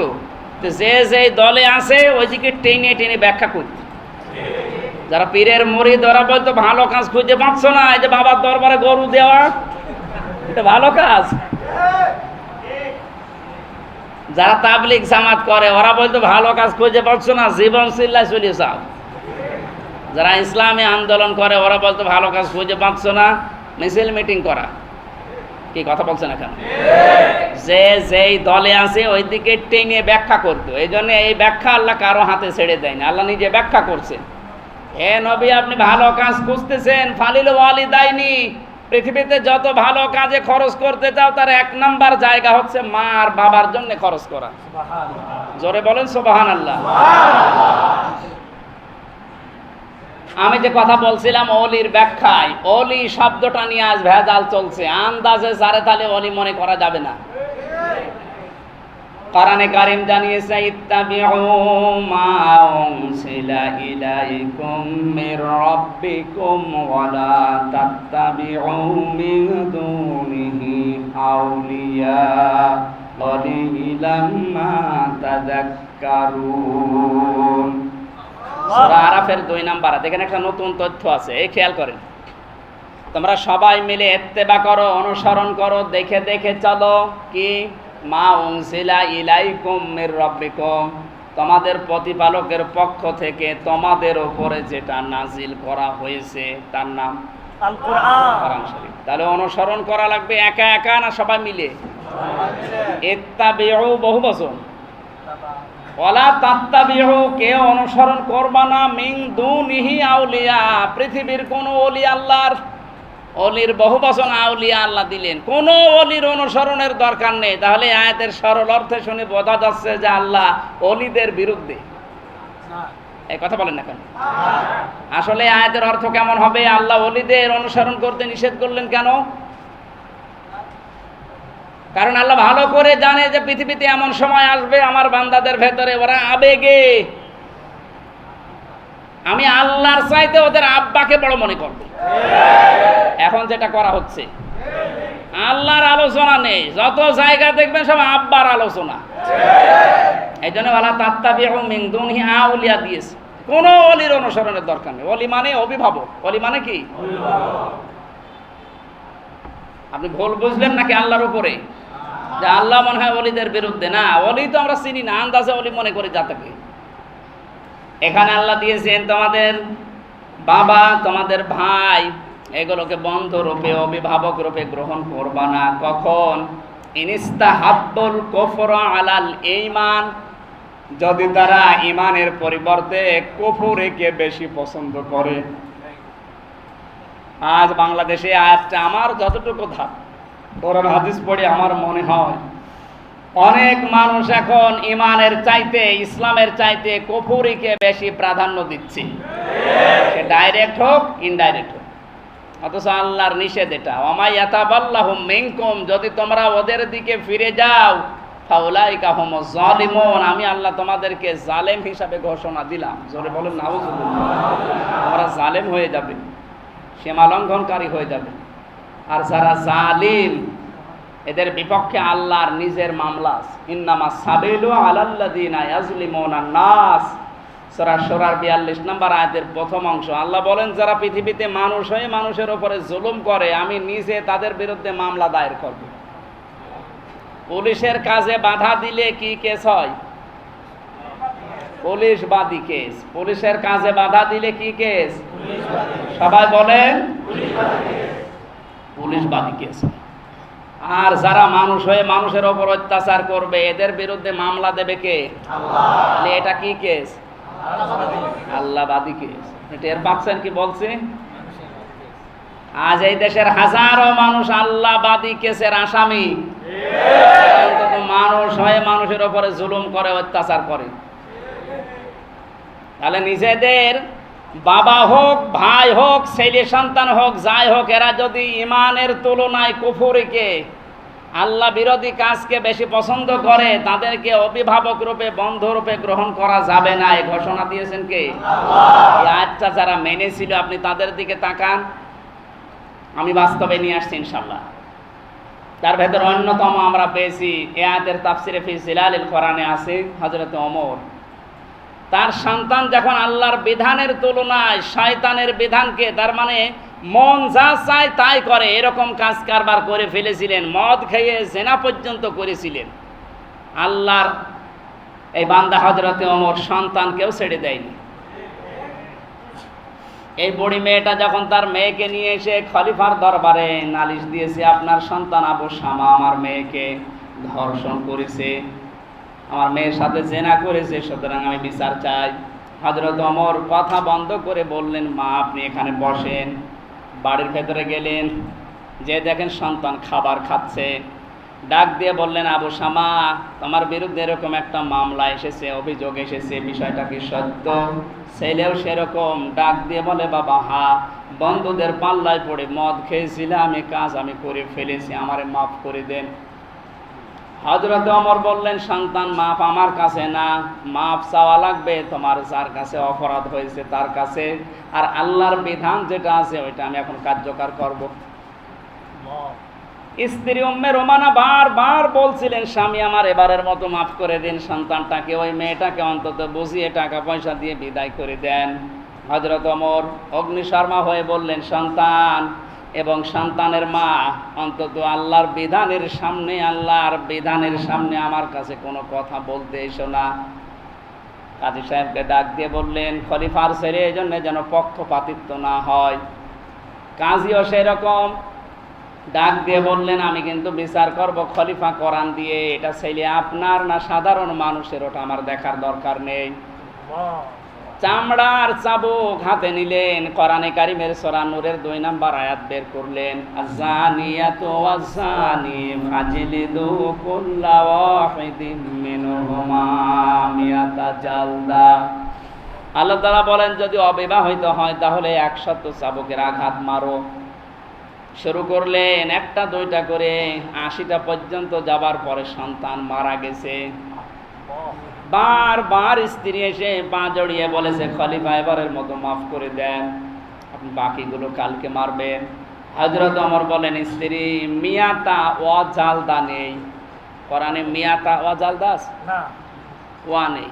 তো যে যে দলে আছে ওইদিকে টেনে টেনে ব্যাখ্যা করত। যারা পীরের মুরিদ, ওরা বলতো ভালো কাজ খুঁজে পাচ্ছ না, এই যে বাবার দরবারে গরু দেওয়া, এটা ভালো কাজ। যারা তাবলীগ জামাত করে, ওরা বলতো ভালো কাজ খুঁজে পাচ্ছ না, জীবন চিল্লায় চলে যাও। যারা ইসলামী আন্দোলন করে, ওরা বলতো ভালো কাজ খুঁজে পাচ্ছ না, মিছিল মিটিং করা। কি কথা বলছেন এখন? যে যেই দলে আছে ওই দিকে টেনে ব্যাখ্যা করতো। এই জন্য এই ব্যাখ্যা আল্লাহ কারো হাতে ছেড়ে দেয়নি, আল্লাহ নিজে ব্যাখ্যা করছে। হে নবী, আপনি ভালো কাজ খুঁজতেছেন, ফালিল ওয়ালিদাইনি, পৃথিবীতে যত ভালো কাজে খরচ করতে চাও তার 1 নাম্বার জায়গা হচ্ছে মা আর বাবার জন্য খরচ করা। জোরে বলেন সুবহানাল্লাহ। আমি যে কথা বলছিলাম ওলির ব্যাখ্যায়, ওলি শব্দটা নিয়ে আজ ভেজাল চলছে। আন্দাজে জারে তালে ওলি মনে করা যাবে না। কোরআনে কারীম জানিয়েছে, ইত্তাবিউ মা উনসিলা ইলাইকুম মির রাব্বিকুম ওয়া লা তাত্তাবিউ মিন দুনিহি আউলিয়া قليلا ما تذكرون। সূরা আরাফের 2 নাম্বার দেখেন একটা নতুন তথ্য আছে, এই খেয়াল করেন। তোমরা সবাই মিলে ইত্তেবা করো, অনুসরণ করো, দেখে দেখে চলো কি মা উনজিলা ইলাইকুম মির রাব্বিকুম, তোমাদের প্রতিপালকের পক্ষ থেকে তোমাদের উপরে যেটা নাজিল করা হয়েছে তার নাম আল কোরআন শরীফ। তাহলে অনুসরণ করা লাগবে একা একা না সবাই মিলে? ইত্তাবিউ বহু বচন, ওয়ালা তাত্তাবিউ, কেউ অনুসরণ করবা না, মিন দুনিহি আউলিয়া, পৃথিবীর কোন ওলি, আল্লাহর ওলির বহু বচন আউলিয়া আল্লাহ দিলেন, কোন ওলির অনুসরণের দরকার নেই। তাহলে আয়াতের সরল অর্থে শুনে বোঝা যাচ্ছে যে আল্লাহ ওলিদের বিরুদ্ধে। এই কথা বলেন না কেন? আসলে আয়াতের অর্থ কেমন হবে? আল্লাহ ওলিদের অনুসরণ করতে নিষেধ করলেন কেন? কারণ আল্লাহ ভালো করে জানে যে পৃথিবীতে এমন সময় আসবে আমার বান্দাদের ভেতরে ওরা আবেগে, আমি আল্লাহর চাইতে ওদের আব্বাকে বড় মনে করবে। এখন যেটা করা হচ্ছে, আল্লাহর আলোচনা নেই, যত জায়গা দেখবেন সব আব্বার আলোচনা। এই জন্য ওয়ালা তাত্তাবিউ মিন দুনিহি আউলিয়া দিয়েছে, কোন ওলির অনুসরণের দরকার নেই। ওলি মানে অভিভাবক, ওলি মানে কি? আপনি ভুল বুঝলেন নাকি আল্লাহর উপরে যে আল্লাহ মনে হয় ওলিদের বিরুদ্ধে? না, ওলি তো আমরা চিনি না, আন্দাজে ওলি মনে করি যাকে। এখানে আল্লাহ দিয়েছেন তোমাদের বাবা, তোমাদের ভাই, এগুলোকে বন্ধু রূপে, অভিভাবক রূপে গ্রহণ করবা না। কখন? ইনিস্তাহাব্বুল কুফরা আলাল ঈমান, যদি তারা ঈমানের পরিবর্তে কুফরকে বেশি পছন্দ করে। আজ বাংলাদেশে আজটা আমার যতটুকু কোরআন হাদিস পড়ে আমার মনে হয় অনেক মানুষ এখন ঈমানের চাইতে, ইসলামের চাইতে কুফরিকে বেশি প্রাধান্য দিচ্ছে, সে ডাইরেক্ট হোক ইনডাইরেক্ট হোক। অথচ আল্লাহর নিষেধ এটা, ওমা ইয়াতাবাল্লাহু মিনকুম, যদি তোমরা ওদের দিকে ফিরে যাও, ফাউলাইকা হুমুজ জালিমুন, আমি আল্লাহ তোমাদেরকে জালেম হিসাবে ঘোষণা দিলাম। জোরে বলেন নাউযুবিল্লাহ। তোমরা জালেম হয়ে যাবে, সীমা লঙ্ঘনকারী হয়ে যাবে। আর যারা জালিম, এদের বিপক্ষে আল্লাহর নিজের মামলা আছে। ইন্নামাস সাবিলু আলাল্লাযিনা ইয়াজলিমুনান নাস, সূরা শুরার 42 নম্বর আয়াতের প্রথম অংশ। আল্লাহ বলেন যারা পৃথিবীতে মানুষ হয়ে মানুষের উপরে জুলুম করে, আমি নিজে তাদের বিরুদ্ধে মামলা দায়ের করব। পুলিশের কাজে বাধা দিলে কি কেস হয়? পুলিশ বাদী কেস। পুলিশের কাজে বাধা দিলে কি কেস? সবাই বলেন পুলিশ বাদী কেস। আর যারা মানুষ হয়ে মানুষের ওপর অত্যাচার করবে, এদের বিরুদ্ধে মামলা দেবে কে? আল্লাহ। এটা কি কেস? আল্লাহবাদী কেস। টের পাচ্ছেন কি বলছে? আজ এই দেশের হাজারো মানুষ আল্লাহবাদী কেসের আসামি, অন্তত মানুষ হয়ে মানুষের ওপরে জুলুম করে, অত্যাচার করে। তাহলে নিজেদের বাবা হোক, ভাই হোক, ছেলে সন্তান হোক, যাই হোক, এরা যদি ঈমানের তুলনায় কুফরিকে, আল্লাহ বিরোধী কাজকে বেশি পছন্দ করে, তাদেরকে অভিভাবক রূপে, বন্ধু রূপে গ্রহণ করা যাবে না। এই ঘোষণা দিয়েছেন কে? আল্লাহ। এই আয়াতটা যারা মেনেছিল, আপনি তাদের দিকে তাকান, আমি বাস্তবে নিয়ে আসছি ইনশাআল্লাহ। তার ভেতর অন্যতম আমরা পেয়েছি, এই আয়াতের তাফসিরে ফি জিলালিল কোরআনে আছে, হযরত ওমর তার সন্তান যখন আল্লাহর বিধানের তুলনায় শয়তানের বিধানকে, তার মানে মন যা চায় তাই করে, এরকম কাজ কারবার করে ফেলেছিলেন, মদ খেয়ে জেনা পর্যন্ত করেছিলেন, আল্লাহর এই বান্দা হযরতে ওমর সন্তানকেও ছেড়ে দেয়নি। এই বুড়ি মেয়েটা যখন তার মেয়েকে নিয়ে এসে খলিফার দরবারে নালিশ দিয়েছে, আপনার সন্তান আবু শামা আমার মেয়েকে ধর্ষণ করেছে, আমার মেয়ের সাথে জেনা করেছে, সুতরাং আমি বিচার চাই। হযরত ওমর কথা বন্ধ করে বললেন, মা আপনি এখানে বসেন। বাড়ির ভেতরে গেলেন, যে দেখেন সন্তান খাবার খাচ্ছে, ডাক দিয়ে বললেন, আবু শামা তোমার বিরুদ্ধে এরকম একটা মামলা এসেছে, অভিযোগ এসেছে, বিষয়টা কি সত্য? ছেলেও সেরকম ডাক দিয়ে বলে, বাবা হ্যাঁ, বন্ধুদের পাল্লায় পড়ে মদ খেয়েছিলাম, আমি কাজ আমি করে ফেলেছি, আমারে মাফ করে দেন। হযরত ওমর বললেন, সন্তান মাফ আমার কাছে না, মাফ চাওয়া লাগবে তোমার যার কাছে অপরাধ হয়েছে তার কাছে, আর আল্লাহর বিধান যেটা আছে ওইটা আমি এখন কার্যকর করব। স্ত্রী উম্মে রোমানা বারবার বলছিলেন, স্বামী আমার এবারের মতো মাফ করে দিন, সন্তানটাকে, ওই মেয়েটাকে অন্তত বুঝিয়ে টাকা পয়সা দিয়ে বিদায় করে দেন। হযরত ওমর অগ্নিশর্মা হয়ে বললেন, সন্তান এবং সন্তানের মা, অন্তত আল্লাহর বিধানের সামনে আমার কাছে কোনো কথা বলতে এসো না। কাজী সাহেবকে ডাক দিয়ে বললেন, খলিফার ছেলে, এই জন্য যেন পক্ষপাতিত্ব না হয়। কাজীও সেরকম ডাক দিয়ে বললেন, আমি কিন্তু বিচার করব খলিফা কোরআন দিয়ে, এটা ছেলে আপনার না সাধারণ মানুষের, ওটা আমার দেখার দরকার নেই। চামড়ার চাবুক হাতে নিলেন, কোরআনে কারিমের সূরা নূরের 2 নম্বর আয়াত বের করলেন, আযানিয়াতু ওয়াযানি ফাজলিদু কুল্লা ওয়াহিদিন মিনহুমা মিয়াতা জালদা। আল্লাহ তাআলা বলেন, যদি অবিবাহিত হয় তাহলে 100 চাবুকের আঘাত মারো। শুরু করলেন 1টা 2টা করে, 80টা পর্যন্ত যাবার পরে সন্তান মারা গেছে। বারবার স্ত্রী এসে পা জড়িয়ে বলেছে, খলিফা এবারের মতো মাফ করে দেন, আপনি বাকিগুলো কালকে মারবেন। হযরত ওমর বলেন, স্ত্রী মিয়াতা ওয়াজালদা নেই, কোরআনে মিয়াতা ওয়াজালদা না, ওয়া নেই।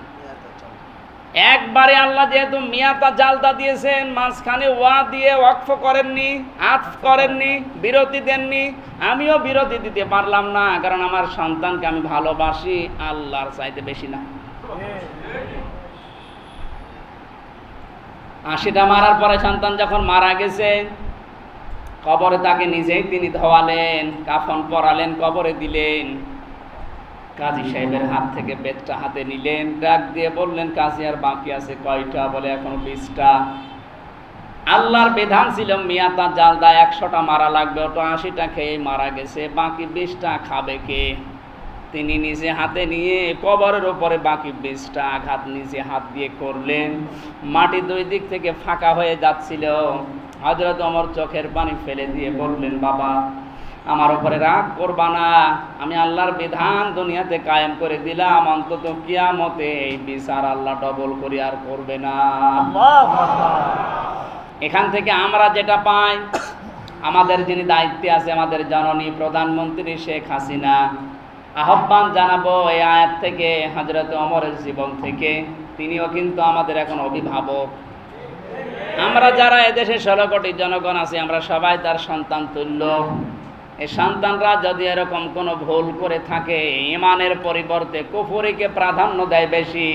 একবারে আল্লাহ যেহেতু মিয়াতা জালদা দিয়েছেন, মাঝখানে ওয়া দিয়ে ওয়াকফ করেননি, আতফ করেননি, বিরতি দেননি। আমিও বিরতি দিতে পারলাম না, কারণ আমার সন্তানকে আমি ভালোবাসি আল্লাহর চাইতে বেশি না। 80টা মারার পরে সন্তান যখন মারা গেছে, কবরে তাকে নিজেই তিনি ধোয়ালেন, কাফন পরালেন, কবরে দিলেন। কাজী সাহেবের হাত থেকে বেতটা হাতে নিলেন, ডাক দিয়ে বললেন, কাজী আর বাকি আছে কয়টা? বলে এখনো 20টা। আল্লাহর বিধান ছিল মিয়াতা জালদা, 100টা মারা লাগবে, ওটা 80টা খেয়ে মারা গেছে, বাকি 20টা খাবে কে? তিনি নিজে হাতে নিয়ে কবরের উপরে বাকি 20টা আঘাত নিজে হাত দিয়ে করলেন। মাটি 2 দিক থেকে ফাঁকা হয়ে যাচ্ছিল। হযরত ওমর চোখের পানি ফেলে দিয়ে বললেন, বাবা আমার উপরে রাগ করবা না, আমি আল্লাহর বিধান দুনিয়াতে কায়েম করে দিলাম, অন্তত কিয়ামতে এই বিচার আল্লাহ ডবল করে আর করবে না। এখান থেকে আমরা যেটা পাই, আমাদের যিনি দায়িত্বে আছে, আমাদের জননী প্রধানমন্ত্রী শেখ হাসিনা, আহ্বান জানাবো এই আয়াত থেকে, হযরত ওমরের জীবন থেকে। তিনিও কিন্তু আমাদের এখন অভিভাবক। আমরা যারা এদেশে 16 কোটি জনগণ আছি, আমরা সবাই তার সন্তান তুল্য। এই সন্তানরা যদি এরকম কোনো ভুল করে থাকে, ঈমানের পরিবর্তে কুফরিকে প্রাধান্য দেয় বেশি,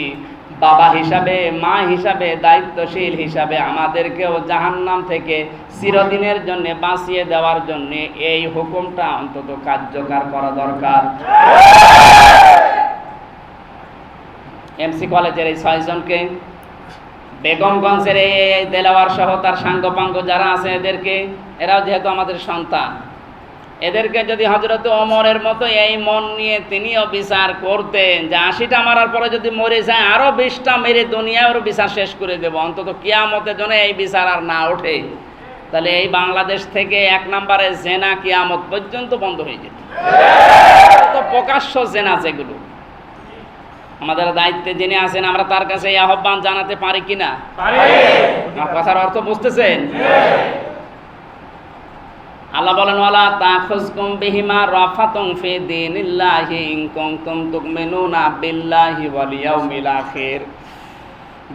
বাবা হিসাবে, মা হিসাবে, দায়িত্বশীল হিসাবে আমাদেরকেও জাহান্নাম থেকে চিরদিনের জন্য বাঁচিয়ে দেওয়ার জন্য এই হুকুমটা অন্তত কার্যকর করা দরকার। এমসি কলেজের এই 6 জনকে, বেগমগঞ্জের এই দেলাওয়ার সহ তার সাঙ্গপাঙ্গ যারা আছে, এরাও যেহেতু আমাদের সন্তান, এদেরকে যদি হযরত ওমরের মতো এই মন নিয়ে তিনিও বিচার করতেন যে 80টা মারার পরে যদি মরে যায়, আরো 20টা মেরে দুনিয়ার বিচার শেষ করে দেব, অন্তত কিয়ামতের জন্য এই বিচার আর না ওঠে, তাহলে এই বাংলাদেশ থেকে 1 নম্বরে জেনা কিয়ামত পর্যন্ত বন্ধ হয়ে যেত। তো প্রকাশ্য জেনা যেগুলো, আমাদের দায়িত্বে যিনি আছেন, আমরা তার কাছে এই আহ্বান জানাতে পারি কিনা? পারি। কথার অর্থ বুঝতেছেন? আল্লাহ বলেন, ওয়ালা তাখুজকুম বিহিমা রাফাতুন ফি দীনিল্লাহি ইন কুনতুম তুমিনুনা বিল্লাহি ওয়াল ইয়াউমিল আখির।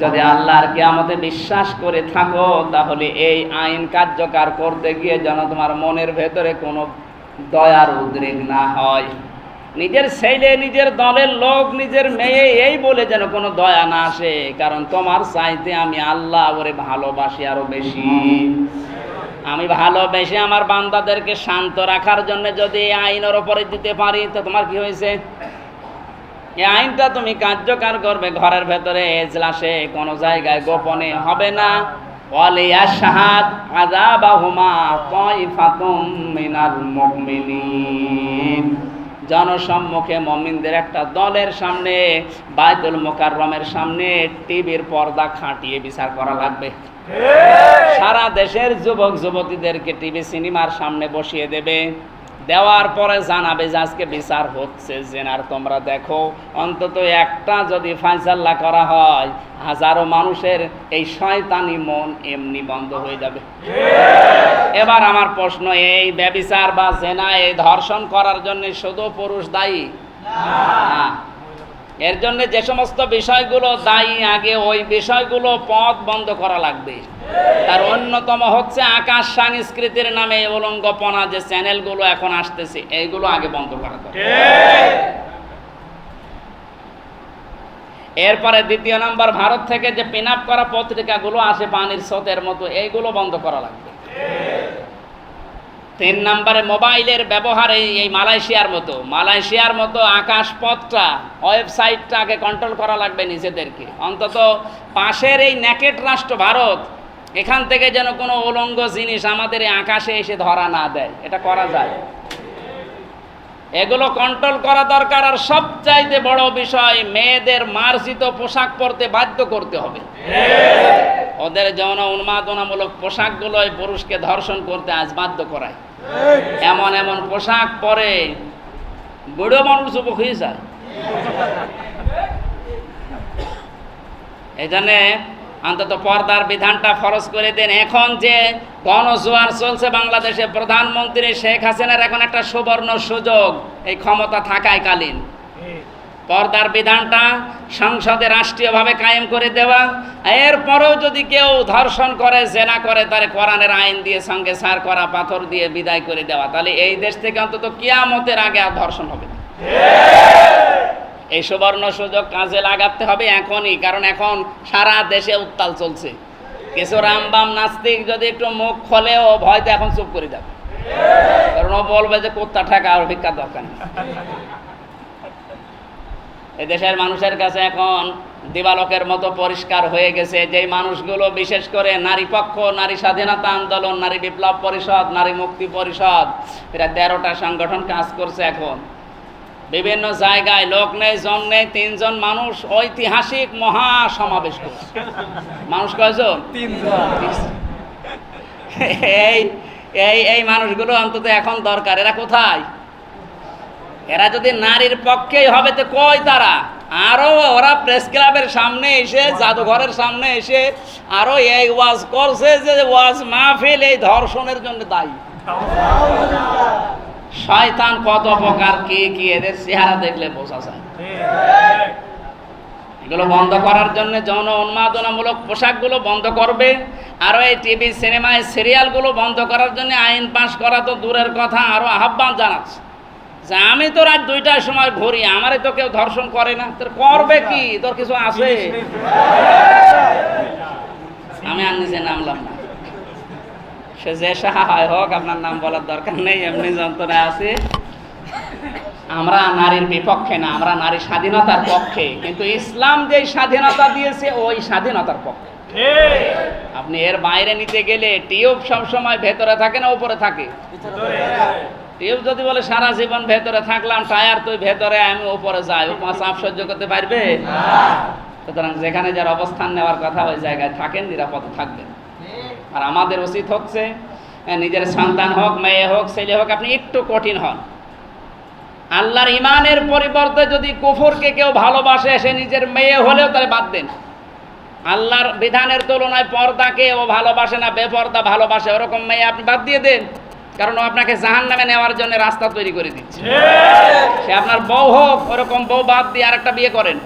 যদি আল্লাহর কিয়ামতে বিশ্বাস করে থাকো, তাহলে এই আইন কার্যকর করতে গিয়ে যেন তোমার মনের ভেতরে কোনো দয়ার উদ্রেক না হয়। নিজের ছেলে, নিজের দলের লোক, নিজের মেয়ে এই বলে যেন কোনো দয়া না আসে, কারণ তোমার চাইতে আমি আল্লাহ ওরে ভালোবাসি আরো বেশি। আমি ভালোবেসে আমার বান্দাদেরকে শান্ত রাখার জন্য যদি এই আইনের ওপরে দিতে পারি, তো তোমার কি হয়েছে? এই আইনটা তুমি কার্যকর করবে ঘরের ভেতরে, এজলাসে, কোনো জায়গায় গোপনে হবে না। ওয়ালিয়াশহাদ আযাবাহুমা তাইফাতুম মিনাল মুমিনিন। জনসম্মুখে মুমিনদের একটা দলের সামনে, বাইতুল মুকাররমের সামনে টিভির পর্দা খাটিয়ে বিচার করা লাগবে। সারা দেশের যুবক যুবতীদেরকে টিভি সিনেমার সামনে বসিয়ে দেবে, দেওয়ার পরে জানাবে যে আজকে বিচার হচ্ছে জেনার, তোমরা দেখো। অন্তত একটা যদি ফায়সালা করা হয়, হাজারো মানুষের এই শয়তানি মন এমনি বন্ধ হয়ে যাবে। এবার আমার প্রশ্ন, এই ব্যভিচার বা জেনা, এই ধর্ষণ করার জন্য শুধু পুরুষ দায়ী না, এর জন্য যে সমস্ত বিষয়গুলো দায়ী, আগে ওই বিষয়গুলো পথ বন্ধ করা লাগবে। তার অন্যতম হচ্ছে আকাশ সংস্কৃতির নামে উলঙ্গপনা যে চ্যানেলগুলো এখন আসতেছে, এইগুলো আগে বন্ধ করা দরকার। এরপরে দ্বিতীয় নম্বর, ভারত থেকে যে পিন আপ করা পত্রিকাগুলো আসে পানির স্রোতের মতো, এইগুলো বন্ধ করা লাগবে। 3 নম্বরে মোবাইলের ব্যবহার এই মালয়েশিয়ার মতো আকাশপথটা, ওয়েবসাইটটাকে কন্ট্রোল করা লাগবে নিজেদেরকে। অন্তত পাশের এই নেকেট রাষ্ট্র ভারত, এখান থেকে যেন কোনো উলঙ্গ জিনিস আমাদের এই আকাশে এসে ধরা না দেয়, এটা করা যায়। এগুলো কন্ট্রোল করা দরকার। আর সবচাইতে বড় বিষয়, মেয়েদের মার্জিত পোশাক পরতে বাধ্য করতে হবে। ওদের যৌন উন্মাদনামূলক পোশাকগুলো পুরুষকে ধর্ষণ করতে আজ বাধ্য করায়। এমন এমন পোশাক পরে বুড়ো মানুষ যুবক হয়ে যায়। এই জন্যে অন্তত পর্দার বিধানটা ফরজ করে দেন। এখন যে গণজোয়ার চলছে বাংলাদেশে, প্রধানমন্ত্রী শেখ হাসিনার এখন একটা সুবর্ণ সুযোগ, এই ক্ষমতা থাকাকালীন পর্দার বিধানটা সংসদে রাষ্ট্রীয়ভাবে কায়েম করে দেওয়া। এরপরেও যদি কেউ ধর্ষণ করে, জেনা করে, তার কোরআনের আইন দিয়ে সঙ্গে সার করা, পাথর দিয়ে বিদায় করে দেওয়া। তাহলে এই দেশ থেকে অন্তত কিয়ামতের আগে আর ধর্ষণ হবে না। এই সুবর্ণ সুযোগ কাজে লাগাতে হবে এখনই, কারণ এখন সারা দেশে উত্তাল চলছে। কিছু রামবাম নাস্তিক যদি একটু মুখ খোলে, ও ভয়তে এখন চুপ করে যাবে, কারণ ও বলবে যে কুত্তা ঠেকা আর ভিক্ষা দরকার নেই। এই দেশের মানুষের কাছে এখন দিবালোকের মতো পরিষ্কার হয়ে গেছে, যে মানুষগুলো বিশেষ করে নারী পক্ষ, নারী স্বাধীনতা আন্দোলন, নারী বিপ্লব পরিষদ, নারী মুক্তি পরিষদ, এরা 13টা সংগঠন কাজ করছে। এখন বিভিন্ন জায়গায় লোক নেই, জন নেই, 3 জন মানুষ ঐতিহাসিক মহা সমাবেশ করছে। মানুষ কয়জন? 3 জন। এই মানুষগুলো অন্তত এখন দরকার। এরা কোথায়? এরা যদি নারীর পক্ষেই হবে তো কই তারা? আরো ওরা প্রেস ক্লাবের সামনে এসে, জাদুঘরের সামনে এসে আরো এই ওয়াজ করছে যে ওয়াজ মাহফিল এই ধর্ষণের জন্য দায়ী। শয়তান কত প্রকার, কি এদের চেহারা দেখলে বোঝা যায়। এগুলো বন্ধ করার জন্য যৌন উন্মাদনামূলক পোশাকগুলো বন্ধ করবে। আরো এই টিভি সিনেমায় সিরিয়ালগুলো বন্ধ করার জন্য আইন পাশ করা তো দূরের কথা, আরো আহ্বান জানাচ্ছে যে আমি তো রাত 2টার সময় ঘুরি, আমারে তো কেউ ধর্ষণ করে না, তোর করবে কি? তোর কিছু আছে? আমি আর নিজে নামলাম না, সে যে সাহায্য হোক, আপনার নাম বলার দরকার নেই, এমনি যন্ত্রণায় আছে। আমরা নারীর বিপক্ষে না, আমরা নারী স্বাধীনতার পক্ষে। কিন্তু ইসলাম যে স্বাধীনতা দিয়েছে ওই স্বাধীনতার পক্ষে। আপনি এর বাইরে নিতে গেলে টিউব সবসময় ভেতরে থাকে না উপরে থাকে? টিউব যদি বলে সারা জীবন ভেতরে থাকলাম, টায়ার তুই ভেতরে, আমি উপরে যাই, ও চাপ সহ্য করতে পারবে? সুতরাং যেখানে যার অবস্থান নেওয়ার কথা ওই জায়গায় থাকেন, নিরাপদে থাকবেন। আর আমাদের উচিত হচ্ছে নিজের সন্তান হোক, মেয়ে হোক, ছেলে হোক, আপনি একটু কঠিন হন। আল্লাহর ইমানের পরিবর্তে যদি কুফরকে কেউ ভালোবাসে, সে নিজের মেয়ে হলেও তাহলে বাদ দেন। আল্লাহর বিধানের তুলনায় পর্দাকে ও ভালোবাসে না, বেপর্দা ভালোবাসে, ওরকম মেয়ে আপনি বাদ দিয়ে দেন, কারণ ও আপনাকে জাহান্নামে নেওয়ার জন্য রাস্তা তৈরি করে দিচ্ছে। সে আপনার বউ হোক, ওরকম বউ বাদ দিয়ে আরেকটা বিয়ে করেন।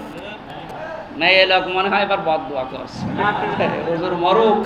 মেয়ে লোক মনে হয় এবার বদদুয়া করছে, হুজুর মরুক।